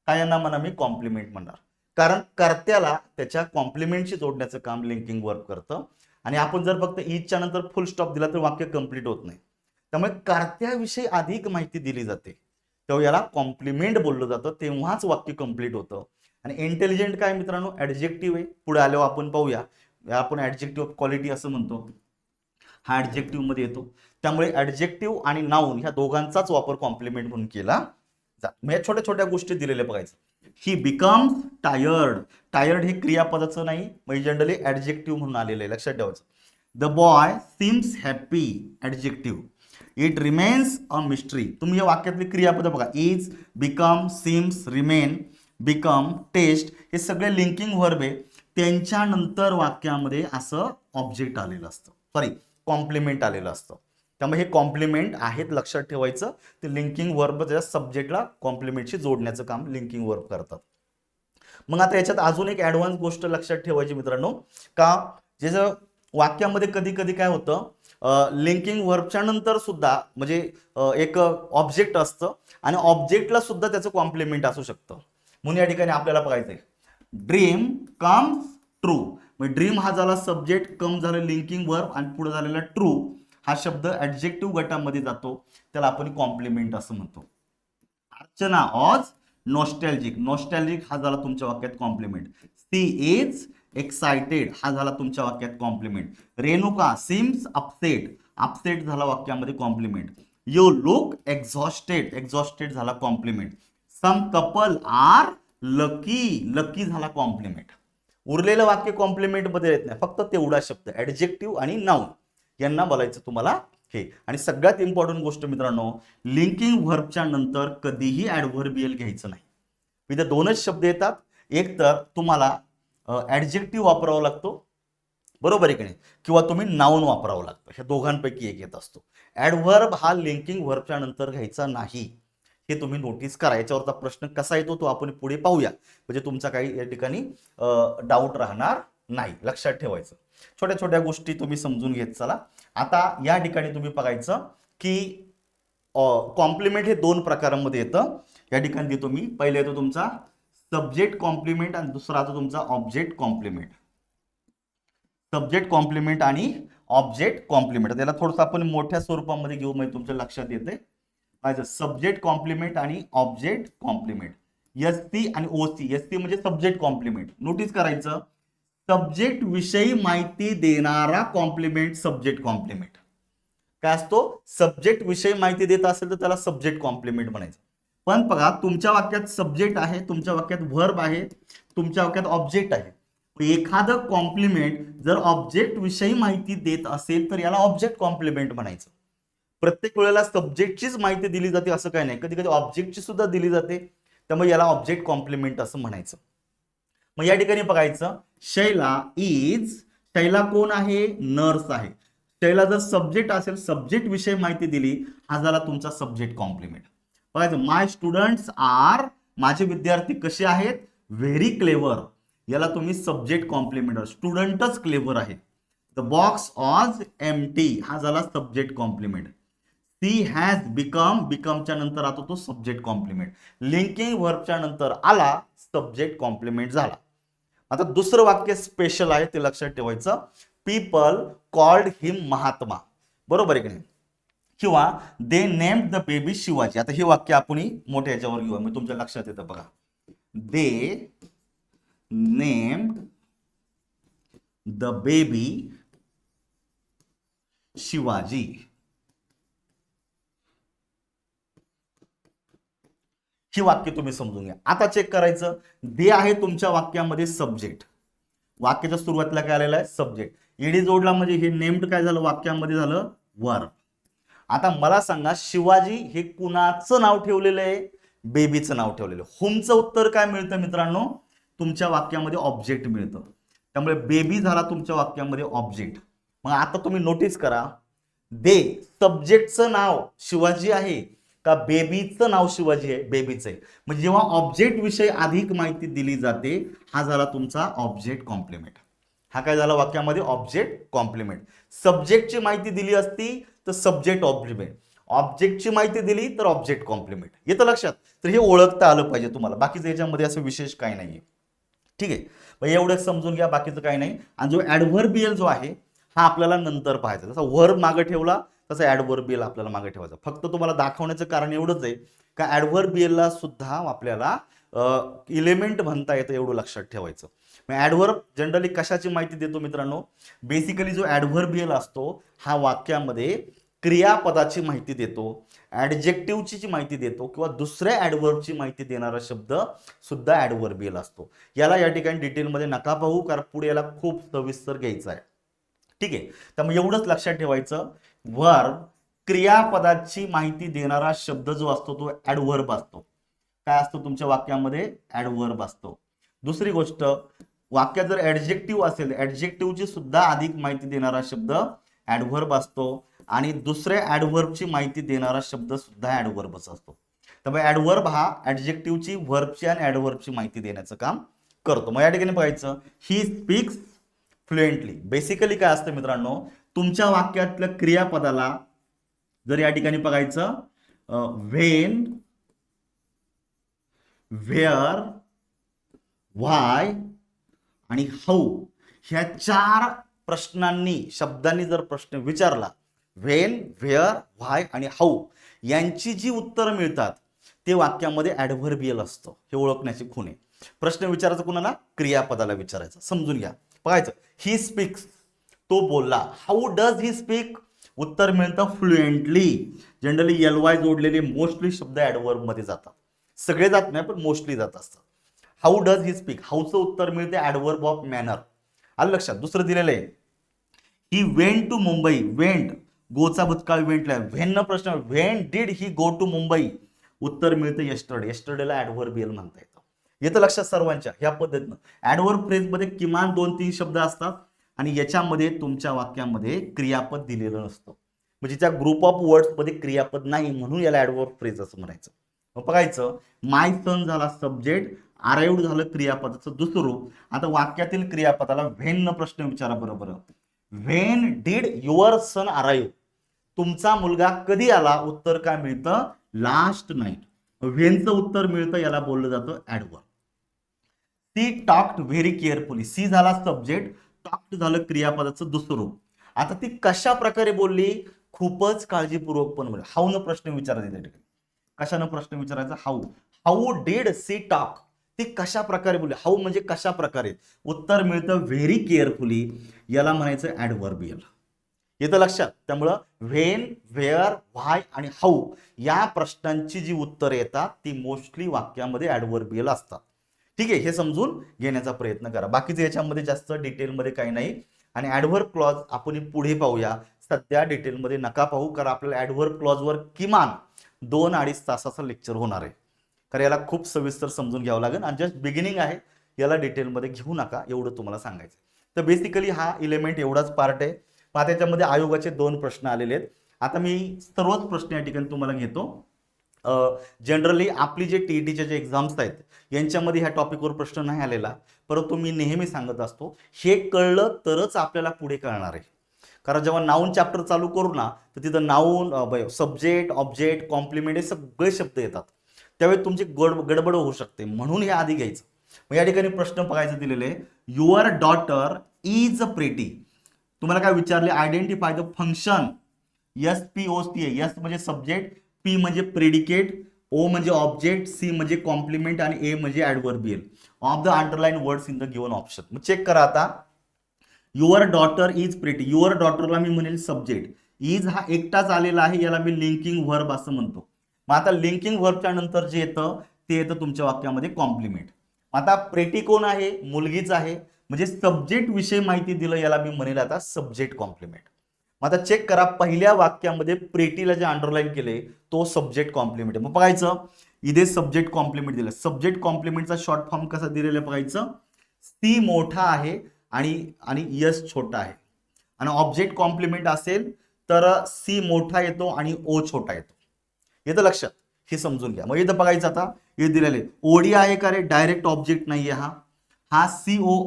काय यांना म्हणा मी कॉम्प्लिमेंट म्हणणार, कारण कर्त्याला त्याच्या कॉम्प्लिमेंटशी जोडण्याचं काम लिंकिंग वर्ब करतं. आणि आपण जर फक्त इजच्या नंतर फुल स्टॉप दिला तर वाक्य कंप्लीट होत नाही. त्यामुळे कर्त्याविषयी अधिक माहिती दिली जाते, तेव्हा याला कॉम्प्लिमेंट बोललं जातं, तेव्हाच वाक्य कंप्लीट होतं. आणि इंटेलिजंट काय मित्रांनो, ऍडजेक्टिव्ह आहे. पुढे आल्यावर आपण पाहूया, आपण ऍडजेक्टिव्ह ऑफ क्वालिटी असं म्हणतो, हा ऍडजेक्टिव्ह मध्ये येतो. त्यामुळे ऍडजेक्टिव्ह आणि नाऊन ह्या दोघांचाच वापर कॉम्प्लिमेंट म्हणून केला जातो. मग या छोट्या छोट्या गोष्टी दिलेल्या बघायचं. ही बिकम्स टायर्ड, टायर्ड हे क्रियापदाचं नाही, म्हणजे जनरली ऍडजेक्टिव्ह म्हणून आलेलं आहे, लक्षात ठेवायचं. The boy seems happy, adjective. It remains a mystery. तुम्ही या वाक्यातली क्रियापद बघा, is, become, seems, remain, become, taste, हे सगळे लिंकिंग वर्ब आहे. त्यांच्यानंतर वाक्यामध्ये असं ऑब्जेक्ट आलेलं असतं, सॉरी कॉम्प्लिमेंट आलेलं असतं. त्यामुळे हे कॉम्प्लिमेंट आहेत, लक्षात ठेवायचं. ते लिंकिंग वर्ब त्याच्या सब्जेक्टला कॉम्प्लिमेंटशी जोडण्याचं काम लिंकिंग वर्ब करतात. मग आता याच्यात अजून एक ऍडव्हान्स गोष्ट लक्षात ठेवायची मित्रांनो, का ज्याचं वाक्यामध्ये कधी कधी काय होतं, लिंकिंग वर्बच्या नंतर सुद्धा म्हणजे एक ऑब्जेक्ट असतं आणि ऑब्जेक्टला सुद्धा त्याचं कॉम्प्लिमेंट असू शकतं. म्हणून या ठिकाणी आपल्याला बघायचंय, ड्रीम कम्स ट्रू. म्हणजे ड्रीम हा झाला सब्जेक्ट, कम झालं लिंकिंग वर्ब, आणि पुढे झालेला ट्रू हा शब्द ऍडजेक्टिव्ह गटामध्ये जातो, त्याला आपण कॉम्प्लिमेंट असं म्हणतो. अर्चना वॉज नॉस्टॅल्जिक, नॉस्टॅल्जिक हा झाला तुमच्या वाक्यात कॉम्प्लिमेंट. सी इज एक्साइटेड हा झाला तुमच्या वाक्यात complement. Renuka seems upset, upset झाला वाक्यामध्ये complement. You look exhausted, exhausted झाला complement. Some couple are lucky, lucky झाला कॉम्प्लिमेंट. उरलेलं वाक्य कॉम्प्लिमेंट मध्ये येत नाही, फक्त तेवढा शब्द ऍडजेक्टिव्ह आणि नाउन यांना बोलायचं तुम्हाला हे. आणि सगळ्यात इम्पॉर्टंट गोष्ट मित्रांनो, लिंकिंग व्हर्बच्या नंतर कधीही ऍडव्हर्बियल घ्यायचं नाही. इथे दोनच शब्द येतात, एक तर तुम्हाला ऍडजेक्टिव्ह वापरावा लागतो, बरोबर आहे की नाही, किंवा तुम्ही नाउन वापरावं लागतं, ह्या दोघांपैकी एक येत असतो. ऍडव्हर्ब हा लिंकिंग व्हर्बच्या नंतर घ्यायचा नाही, हे तुम्ही नोटीस करा. याच्यावरचा प्रश्न कसा येतो तो आपण पुढे पाहूया, म्हणजे तुमचा काही या ठिकाणी डाऊट राहणार नाही, लक्षात ठेवायचं. छोट्या छोट्या गोष्टी तुम्ही समजून घेत चला. आता या ठिकाणी तुम्ही बघायचं की कॉम्प्लिमेंट हे दोन प्रकारांमध्ये येतं. या ठिकाणी देतो मी, पहिले येतो तुमचा सब्जेक्ट कॉम्प्लिमेंट आणि दुसरा येतो तुमचा ऑब्जेक्ट कॉम्प्लिमेंट. सब्जेक्ट कॉम्प्लिमेंट आणि ऑब्जेक्ट कॉम्प्लिमेंट, त्याला थोडंसं आपण मोठ्या स्वरूपामध्ये घेऊ, म्हणजे तुमच्या लक्षात येते. सब्जेक्ट कॉम्प्लिमेंट आणि ऑब्जेक्ट कॉम्प्लिमेंट. एससी आणि ओसी, एससी म्हणजे सब्जेक्ट कॉम्प्लिमेंट. नोटीस करायचं, सब्जेक्ट विषयी माहिती देणारा कॉम्प्लिमेंट सब्जेक्ट कॉम्प्लिमेंट. काय असतो, सब्जेक्ट विषयी माहिती देत असेल तर त्याला सब्जेक्ट कॉम्प्लिमेंट म्हणायचं. पण बघा, तुमच्या वाक्यात सब्जेक्ट आहे, तुमच्या वाक्यात व्हर्ब आहे, तुमच्या वाक्यात ऑब्जेक्ट आहे. एखादं कॉम्प्लिमेंट जर ऑब्जेक्ट विषयी माहिती देत असेल तर याला ऑब्जेक्ट कॉम्प्लिमेंट म्हणायचं. प्रत्येक वेळेला सब्जेक्टचीच माहिती दिली जाते असं काही नाही, कधी कधी ऑब्जेक्टची सुद्धा दिली जाते, त्यामुळे याला ऑब्जेक्ट कॉम्प्लिमेंट असं म्हणायचं. मग या ठिकाणी बघायचं, शैला इज, शैला कोण आहे? नर्स आहे. शैला जर सब्जेक्ट असेल, सब्जेक्ट विषयी माहिती दिली, हा झाला तुमचा सब्जेक्ट कॉम्प्लिमेंट. बघायचं, माय स्टुडंट्स आर, माझे विद्यार्थी कसे आहेत? Very clever. याला तुम्ही सब्जेक्ट कॉम्प्लिमेंट, स्टुडंटच क्लेवर आहे. द बॉक्स वॉज एम्प्टी, हा झाला subject complement. She has become, बिकमच्या नंतर आता तो सब्जेक्ट कॉम्प्लिमेंट. लिंकिंग व्हर्बच्या नंतर आला सब्जेक्ट कॉम्प्लिमेंट झाला. आता दुसरं वाक्य स्पेशल आहे, ते लक्षात ठेवायचं. पीपल कॉल्ड हिम महात्मा, बरोबर आहे की नाही? किंवा दे नेम्ड द बेबी शिवाजी. आता हे वाक्य आपण मोठ्या याच्यावर घेऊया, मी तुमच्या लक्षात येतं बघा. They named the baby Shivaji. ही वाक्य तुम्ही समजून घ्या. आता चेक करायचं, दे आहे तुमच्या वाक्यामध्ये सब्जेक्ट. वाक्याच्या सुरुवातीला काय आलेलं आहे? सब्जेक्ट. ईडी जोडला म्हणजे हे नेम्ड काय झालं? वाक्यामध्ये झालं वर्ब. आता मला सांगा, शिवाजी हे कुणाचं नाव ठेवलेलं आहे? बेबीचं नाव ठेवलेलं. हुमचं उत्तर काय मिळतं मित्रांनो? तुमच्या वाक्यामध्ये ऑब्जेक्ट मिळतं. त्यामुळे बेबी झाला तुमच्या वाक्यामध्ये ऑब्जेक्ट. मग आता तुम्ही नोटीस करा, दे सब्जेक्टचं नाव शिवाजी आहे का बेबीचं नाव शिवाजी आहे? बेबीचं आहे. म्हणजे जेव्हा ऑब्जेक्ट विषयी अधिक माहिती दिली जाते, हा झाला तुमचा ऑब्जेक्ट कॉम्प्लिमेंट. हा काय झाला वाक्यामध्ये? Object complement. सब्जेक्टची माहिती दिली असती तर सब्जेक्ट कॉम्प्लिमेंट, ऑब्जेक्टची माहिती दिली तर ऑब्जेक्ट कॉम्प्लिमेंट. येतं लक्षात? तर हे ओळखता आलं पाहिजे तुम्हाला. बाकीचं याच्यामध्ये असं विशेष काही नाहीये. ठीक आहे, मग एवढं समजून घ्या, बाकीचं काही नाही. आणि जो ऍडव्हर्बियल जो आहे हा आपल्याला नंतर पाहायचा. जसा वर्ब मागे ठेवला तसं ऍडव्हर्बियल आपल्याला मागे ठेवायचं. फक्त तुम्हाला दाखवण्याचं कारण एवढंच आहे का ऍडव्हर्बियलला सुद्धा आपल्याला इलेमेंट म्हणता येतं, एवढं लक्षात ठेवायचं. मग ऍडव्हर्ब जनरली कशाची माहिती देतो मित्रांनो? बेसिकली जो ऍडव्हर्बियल असतो हा वाक्यामध्ये क्रियापदाची माहिती देतो, ऍडजेक्टिव्हची माहिती देतो, किंवा दुसऱ्या ऍडव्हर्बची माहिती देणारा शब्द सुद्धा ऍडव्हर्बियल असतो. याला या ठिकाणी डिटेलमध्ये नका पाहू, कारण पुढे याला खूप सविस्तर घ्यायचं आहे. ठीक आहे, त्यामुळे एवढंच लक्षात ठेवायचं, वर्ब क्रियापदाची माहिती देणारा शब्द जो असतो तो ऍडव्हर्ब असतो. काय असतो तुमच्या वाक्यामध्ये? ऍडव्हर्ब असतो. दुसरी गोष्ट, वाक्यात जर ऍडजेक्टिव्ह असेल, ऍडजेक्टिव्हची सुद्धा अधिक माहिती देणारा शब्द ऍडव्हर्ब असतो. आणि दुसऱ्या ऍडव्हर्बची माहिती देणारा शब्द सुद्धा ऍडव्हर्बच असतो. त्यामुळे ऍडव्हर्ब हा ऍडजेक्टिव्हची, व्हर्बची आणि ऍडव्हर्बची माहिती देण्याचं काम करतो. मग या ठिकाणी बघायचं, ही स्पीक्स फ्लुएंटली. बेसिकली काय असतं मित्रांनो, तुमच्या वाक्यातल्या क्रियापदाला जर या ठिकाणी बघायचं, व्हेन, व्हेअर, व्हाय आणि हाऊ, ह्या 4 प्रश्नांनी, शब्दांनी जर प्रश्न विचारला, व्हेन, व्हेअर, व्हाय आणि हाऊ यांची जी उत्तरं मिळतात ते वाक्यामध्ये ऍडव्हर्बियल असतं. हे ओळखण्याची खूण आहे. प्रश्न विचारायचा कुणाला? क्रियापदाला विचारायचं. समजून घ्या. बघायचं, ही स्पीक्स, तो बोलला. How does he speak? उत्तर मिळतं फ्लुएंटली. जनरली एलवाय जोडलेले मोस्टली शब्द ऍडव्हर्ब मध्ये जातात. सगळे जात नाही पण मोस्टली जात असतात. हाऊ डज ही स्पीक, हाऊचं उत्तर मिळते ऍडव्हर्ब ऑफ मॅनर. आलं लक्षात? दुसरं दिलेलं आहे, he went to Mumbai. Went, गोचा भूतकाळ वेंटला. व्हेन न प्रश्न, when did he go to Mumbai? उत्तर मिळतं येस्टरडे. येस्टरडेला ऍडव्हर्बियल म्हणता येतं. येतं लक्षात सर्वांच्या? ह्या पद्धतीनं ऍडव्हर्ब फ्रेजमध्ये किमान 2-3 शब्द असतात आणि याच्यामध्ये तुमच्या वाक्यामध्ये क्रियापद दिलेलं नसतं. म्हणजे त्या ग्रुप ऑफ वर्ड्स मध्ये क्रियापद नाही, म्हणून याला ऍडव्हर्ब फ्रेज असं म्हणायचं. मग बघायचं, माय सन झाला सब्जेक्ट, अराइव्ड झालं क्रियापदाचं दुसरं रूप. आता वाक्यातील क्रियापदाला व्हेन न प्रश्न विचारा बरोबर. When did your son arrive? तुमचा मुलगा कधी आला? उत्तर काय मिळतं? Last night. व्हेनचं उत्तर मिळतं, याला बोललं जातं adverb. She talked very carefully. She झाला सब्जेक्ट, टॉक्ड झालं क्रियापदाचं दुसरं रूप. आता ती कशा प्रकारे बोलली? खूपच काळजीपूर्वक पण बोलली. हाऊ न प्रश्न विचारायचा त्या ठिकाणी. कशानं प्रश्न विचारायचा? How. How did she talk? ती कशा प्रकारे बोलली? हाऊ म्हणजे कशा प्रकारे. उत्तर मिळतं व्हेरी केअरफुली. याला म्हणायचं ऍडव्हर्बियल. येतं लक्षात? त्यामुळं व्हेन, व्हेअर, व्हाय आणि हाऊ या प्रश्नांची जी उत्तरे येतात ती मोस्टली वाक्यामध्ये ऍडव्हर्बियल असतात. ठीक आहे, हे समजून घेण्याचा प्रयत्न करा. बाकीचं याच्यामध्ये जास्त डिटेलमध्ये काही नाही. आणि ऍडव्हर्ब क्लॉज आपण पुढे पाहूया. सध्या डिटेलमध्ये नका पाहू, कारण आपल्याला ऍडव्हर्ब क्लॉजवर किमान 2-2.5 तासाचं लेक्चर होणार आहे. कारण याला खूप सविस्तर समजून घ्यावं लागेल आणि जस्ट बिगिनिंग आहे, याला डिटेलमध्ये घेऊ नका एवढं तुम्हाला सांगायचं. तर बेसिकली हा इलेमेंट एवढाच पार्ट आहे. पहा त्याच्यामध्ये आयोगाचे 2 प्रश्न आलेले आहेत. आता मी सर्वच प्रश्न या ठिकाणी तुम्हाला घेतो. जनरली आपली जे टीईटीचे जे एक्झाम्स आहेत यांच्यामध्ये ह्या टॉपिकवर प्रश्न नाही आलेला, परंतु मी नेहमी सांगत असतो हे कळलं तरच आपल्याला पुढे कळणार आहे. कारण जेव्हा नाऊन चॅप्टर चालू करू ना तर तिथं नाऊन, सब्जेक्ट, ऑब्जेक्ट, कॉम्प्लिमेंट हे सगळे शब्द येतात, त्यावेळी तुमची गडबड होऊ शकते, म्हणून हे आधी घ्यायचं. मग या ठिकाणी प्रश्न बघायचं दिलेले, युअर डॉटर इज प्रेटी. तुम्हाला काय विचारले, identify the function. S P O C, S म्हणजे सब्जेक्ट, पी म्हणजे प्रेडिकेट, ओ म्हणजे ऑब्जेक्ट, सी म्हणजे कॉम्प्लिमेंट आणि ए म्हणजे adverbial of the underline words in the given option. मग चेक करा आता. Your daughter is pretty, your डॉटरला मी म्हणेल सब्जेक्ट, इज हा एकटाच आलेला आहे, याला मी लिंकिंग व्हर्ब असं म्हणतो. मग आता लिंकिंग व्हर्बच्या नंतर जे येतं ते येतं तुमच्या वाक्यामध्ये कॉम्प्लिमेंट. आता प्रेटी कोण आहे, मुलगीच आहे, म्हणजे सब्जेक्ट विषयी माहिती दिलं, याला मी म्हणेल आता सब्जेक्ट कॉम्प्लिमेंट. मग आता चेक करा, पहिल्या वाक्यामध्ये प्रेटीला जे अंडरलाईन केले तो सब्जेक्ट कॉम्प्लिमेंट आहे. मग बघायचं इथे सब्जेक्ट कॉम्प्लिमेंट दिलं. सब्जेक्ट कॉम्प्लिमेंटचा शॉर्ट फॉर्म कसा दिलेला बघायचं, सी मोठा आहे आणि यस छोटा आहे. आणि ऑब्जेक्ट कॉम्प्लिमेंट असेल तर सी मोठा येतो आणि ओ छोटा येतो. येतं लक्षात, हे समजून घ्या. मग इथं बघायचं आता हे दिलेले ओडी आहे का रे, डायरेक्ट ऑब्जेक्ट नाहीये, हा सी ओ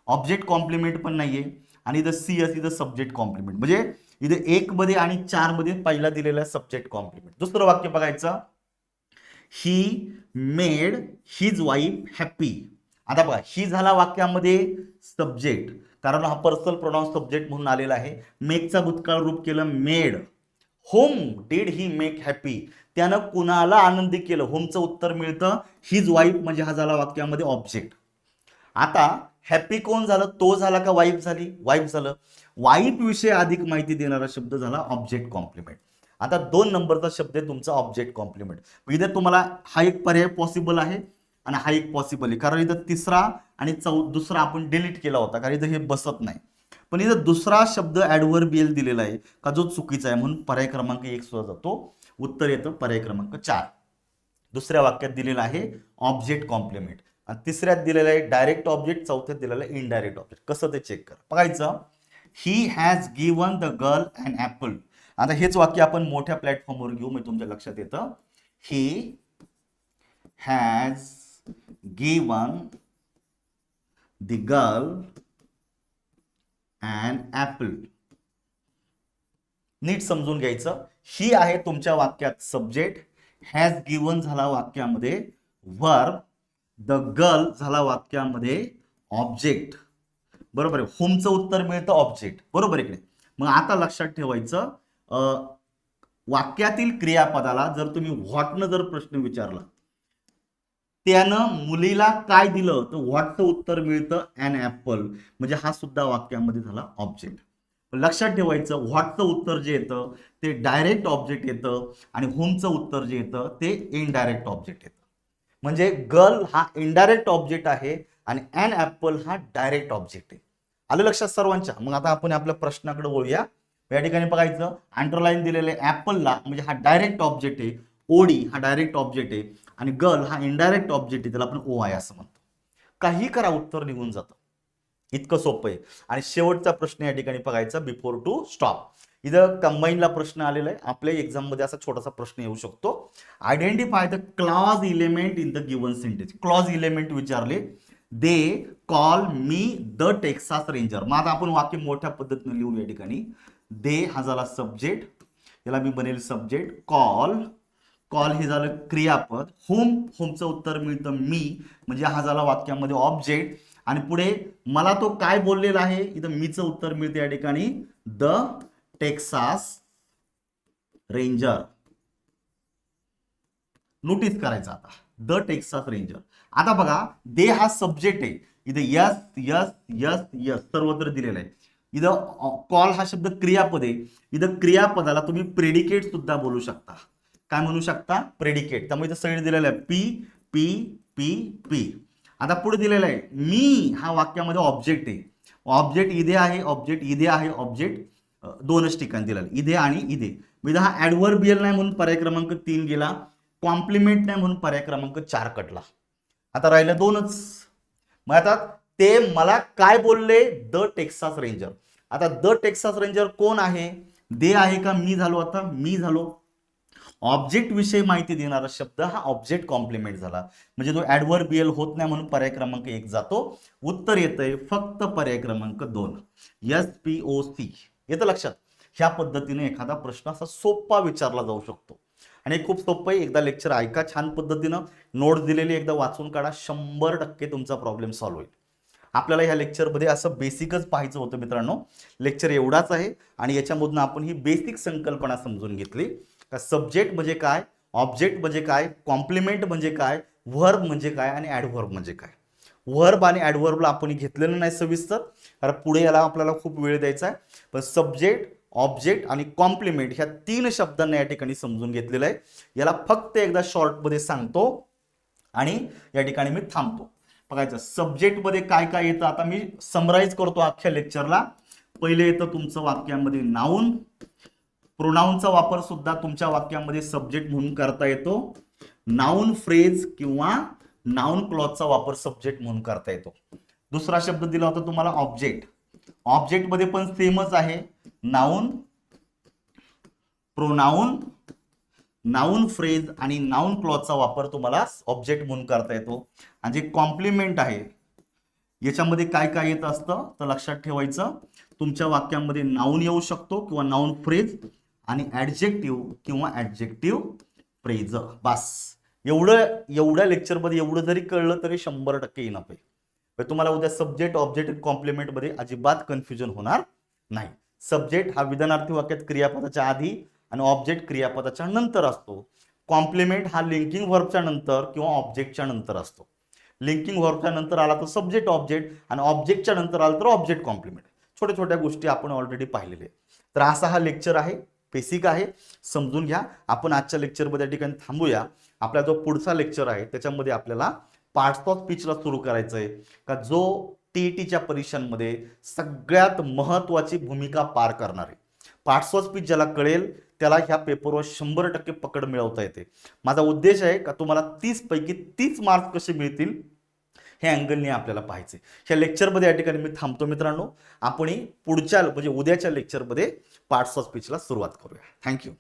ऑब्जेक्ट कॉम्प्लिमेंट पण नाहीये, आणि इथं सी एस इथं सब्जेक्ट कॉम्प्लिमेंट, म्हणजे इथे 1 मध्ये आणि 4 मध्ये पहिला दिलेला सब्जेक्ट कॉम्प्लिमेंट. दुसरं वाक्य बघायचं, he made his wife happy. आता बघा, ही झाला वाक्यामध्ये सब्जेक्ट, कारण हा पर्सनल प्रोनाउन सब्जेक्ट म्हणून आलेला आहे. मेकचा भूतकाळ रूप केलं made. Home did he make happy, त्यानं कुणाला आनंदी केलं, होमचं उत्तर मिळतं हिज वाईफ, म्हणजे हा झाला वाक्यामध्ये ऑब्जेक्ट. आता हॅपी कोण झालं, तो झाला का वाईफ झाली, वाईफ झालं. वाईफ विषयी अधिक माहिती देणारा शब्द झाला ऑब्जेक्ट कॉम्प्लिमेंट. आता 2 नंबरचा शब्द आहे तुमचा ऑब्जेक्ट कॉम्प्लिमेंट. इथे तुम्हाला हा एक पर्याय पॉसिबल आहे आणि हा एक पॉसिबल आहे, कारण इथं तिसरा आणि दुसरा आपण डिलीट केला होता, कारण इथं हे बसत नाही. पण इथं दुसरा शब्द ऍडव्हर्बियल दिलेला आहे का, जो चुकीचा आहे, म्हणून पर्याय क्रमांक 1 सुद्धा जातो. उत्तर येतं पर्याय क्रमांक 4. दुसऱ्या वाक्यात दिलेला आहे ऑब्जेक्ट कॉम्प्लिमेंट, आणि तिसऱ्यात दिलेलं आहे डायरेक्ट ऑब्जेक्ट, चौथ्यात दिलेलं आहे इनडायरेक्ट ऑब्जेक्ट. कसं ते चेक करा. बघायचं, he has given the girl an apple. आता हेच वाक्य आपण मोठ्या प्लॅटफॉर्मवर घेऊ, मी तुमच्या लक्षात येतं. He has given the girl an apple. नीट समजून घ्यायचं, ही आहे तुमच्या वाक्यात सब्जेक्ट, हॅज गिवन झाला वाक्यामध्ये वर्ब, द गर्ल झाला वाक्यामध्ये ऑब्जेक्ट. बरोबर आहे, होमचं उत्तर मिळतं ऑब्जेक्ट. बरोबर इकडे. मग आता लक्षात ठेवायचं, वाक्यातील क्रियापदाला जर तुम्ही व्हॉटनं जर प्रश्न विचारला, त्यानं मुलीला काय दिलं, तर व्हॉटचं उत्तर मिळतं ॲन ॲपल, म्हणजे हा सुद्धा वाक्यामध्ये झाला ऑब्जेक्ट. लक्षात ठेवायचं, व्हॉटचं उत्तर जे येतं ते डायरेक्ट ऑब्जेक्ट येतं, आणि होमचं उत्तर जे येतं ते इनडायरेक्ट ऑब्जेक्ट येतं. म्हणजे गर्ल हा इनडायरेक्ट ऑब्जेक्ट आहे आणि ॲन ॲपल हा डायरेक्ट ऑब्जेक्ट आहे. आलं लक्षात सर्वांच्या. मग आता आपण आपल्या प्रश्नाकडे वळूया. या ठिकाणी बघायचं, अंडरलाईन दिलेलं आहे ॲपलला, म्हणजे हा डायरेक्ट ऑब्जेक्ट आहे, ओडी हा डायरेक्ट ऑब्जेक्ट आहे, आणि गर्ल हा इनडायरेक्ट ऑब्जेक्ट आहे, त्याला आपण ओ आहे असं म्हणतो. काही करा, उत्तर निघून जातं. इतकं सोपं आहे. आणि शेवटचा प्रश्न या ठिकाणी बघायचा, बिफोर टू स्टॉप. इथं कंबाईनला प्रश्न आलेला आहे, आपल्या एक्झाममध्ये असा छोटासा प्रश्न येऊ शकतो. Identify the clause element in the given sentence. Clause element विचारले, they call me the Texas ranger. मग आता आपण वाक्य मोठ्या पद्धतीने लिहू. या ठिकाणी दे हा झाला सब्जेक्ट, याला मी बनेल सब्जेक्ट. कॉल हे झालं क्रियापद. होमचं उत्तर मिळतं मी, म्हणजे हा झाला वाक्यामध्ये ऑब्जेक्ट. आणि पुढे मला तो काय बोललेला आहे, इथं मीचं उत्तर मिळते या ठिकाणी द टेक्सास रेंजर. नोटीस करायचं आता, द टेक्सास रेंजर. आता बघा, दे हा सब्जेक्ट आहे, इथं यस यस यस यस सर्वत्र दिलेलं आहे. इथं कॉल हा शब्द क्रियापद आहे, इथं क्रियापदाला तुम्ही प्रेडिकेट सुद्धा बोलू शकता. काय म्हणू शकता, प्रेडिकेट. त्यामुळे इथं सगळं दिलेलं आहे पी पी पी पी. आता पुढे दिलेलं आहे मी हा वाक्यामध्ये ऑब्जेक्ट आहे. ऑब्जेक्ट इथे आहे, ऑब्जेक्ट इथे आहे, ऑब्जेक्ट दोनच ठिकाणी दिलेलं, इथे आणि इथे. म्हणजे हा ऍडव्हर्बियल नाही म्हणून पर्याय क्रमांक 3 गेला. कॉम्प्लिमेंट नाही म्हणून पर्याय क्रमांक 4 कटला. आता राहिलं 2च. मग आता ते मला काय बोलले, द टेक्सास रेंजर. आता द टेक्सास रेंजर कोण आहे, दे आहे का मी झालो, आता मी झालो. ऑब्जेक्ट विषयी माहिती देणारा शब्द हा ऑब्जेक्ट कॉम्प्लिमेंट झाला, म्हणजे तो ऍडव्हर्बियल होत नाही म्हणून पर्याय क्रमांक 1 जातो. उत्तर येतंय फक्त पर्याय क्रमांक 2, SPOC. येतं लक्षात. ह्या पद्धतीने एखादा प्रश्न असा सोपा विचारला जाऊ शकतो आणि खूप सोपं आहे. एकदा लेक्चर ऐका छान पद्धतीनं, नोट्स दिलेली एकदा वाचून काढा, 100% तुमचा प्रॉब्लेम सॉल्व्ह होईल. आपल्याला ह्या लेक्चरमध्ये असं बेसिकच पाहायचं होतं मित्रांनो. लेक्चर एवढाच आहे आणि याच्यामधून आपण ही बेसिक संकल्पना समजून घेतली का सब्जेक्ट म्हणजे काय, ऑब्जेक्ट म्हणजे काय, कॉम्प्लिमेंट म्हणजे काय, व्हर्ब म्हणजे काय आणि ॲडव्हर्ब म्हणजे काय. व्हर्ब आणि ॲडव्हर्बला आपण घेतलेलं नाही सविस्तर, कारण पुढे याला आपल्याला खूप वेळ द्यायचा आहे. पण सब्जेक्ट, ऑब्जेक्ट आणि कॉम्प्लिमेंट ह्या 3 शब्दांना या ठिकाणी समजून घेतलेलं आहे. याला फक्त एकदा शॉर्टमध्ये सांगतो आणि या ठिकाणी मी थांबतो. बघायचं सब्जेक्टमध्ये काय काय येतं. आता मी समराईज करतो अख्ख्या लेक्चरला. पहिले येतं तुमचं वाक्यामध्ये नाऊन. प्रोनाऊनचा वापर सुद्धा तुमच्या वाक्यामध्ये सब्जेक्ट म्हणून करता येतो. नाऊन फ्रेज किंवा नाऊन क्लॉजचा वापर सब्जेक्ट म्हणून करता येतो. दुसरा शब्द दिला होता तुम्हाला ऑब्जेक्ट. ऑब्जेक्ट मध्ये पण सेमच आहे, नाऊन, प्रोनाऊन, नाऊन फ्रेज आणि नाऊन क्लॉजचा वापर तुम्हाला ऑब्जेक्ट म्हणून करता येतो. आणि जे कॉम्प्लिमेंट आहे याच्यामध्ये काय काय येत असतं तर लक्षात ठेवायचं, तुमच्या वाक्यामध्ये नाऊन येऊ शकतो किंवा नाऊन फ्रेज आणि ऍडजेक्टिव्ह किंवा ऍडजेक्टिव्ह फ्रेज. बस एवढ्या लेक्चरमध्ये एवढं जरी कळलं तरी 100% इनफ आहे. तुम्हाला उद्या सब्जेक्ट, ऑब्जेक्ट, कॉम्प्लिमेंट मध्ये अजिबात कन्फ्युजन होणार नाही. सब्जेक्ट हा विधानार्थी वाक्यात क्रियापदाच्या आधी आणि ऑब्जेक्ट क्रियापदाच्या नंतर असतो. कॉम्प्लिमेंट हा लिंकिंग व्हर्बच्या नंतर किंवा ऑब्जेक्टच्या नंतर असतो. लिंकिंग व्हर्बच्या नंतर आला तर सब्जेक्ट ऑब्जेक्ट आणि ऑब्जेक्टच्या नंतर आला तर ऑब्जेक्ट कॉम्प्लिमेंट. छोट्या छोट्या गोष्टी आपण ऑलरेडी पाहिलेल्या. तर असा हा लेक्चर आहे, बेसिक आहे, समजून घ्या. आपण आजच्या लेक्चरमध्ये या ठिकाणी थांबूया. आपला जो पुढचा लेक्चर आहे त्याच्यामध्ये आपल्याला पार्ट्स ऑफ स्पीचला सुरू करायचं आहे का जो टीईटीच्या परीक्षांमध्ये सगळ्यात महत्वाची भूमिका पार करणार आहे. पार्ट्स ऑफ स्पीच ज्याला कळेल त्याला ह्या पेपरवर 100% पकड मिळवता येते. माझा उद्देश आहे का तुम्हाला 30 पैकी 30 मार्क्स कसे मिळतील हे अँगलने आपल्याला पाहायचे. ह्या लेक्चरमध्ये या ठिकाणी मी थांबतो मित्रांनो. आपण पुढच्या म्हणजे उद्याच्या लेक्चरमध्ये पार्ट्स ऑफ स्पीचला सुरुवात करूया. थँक्यू.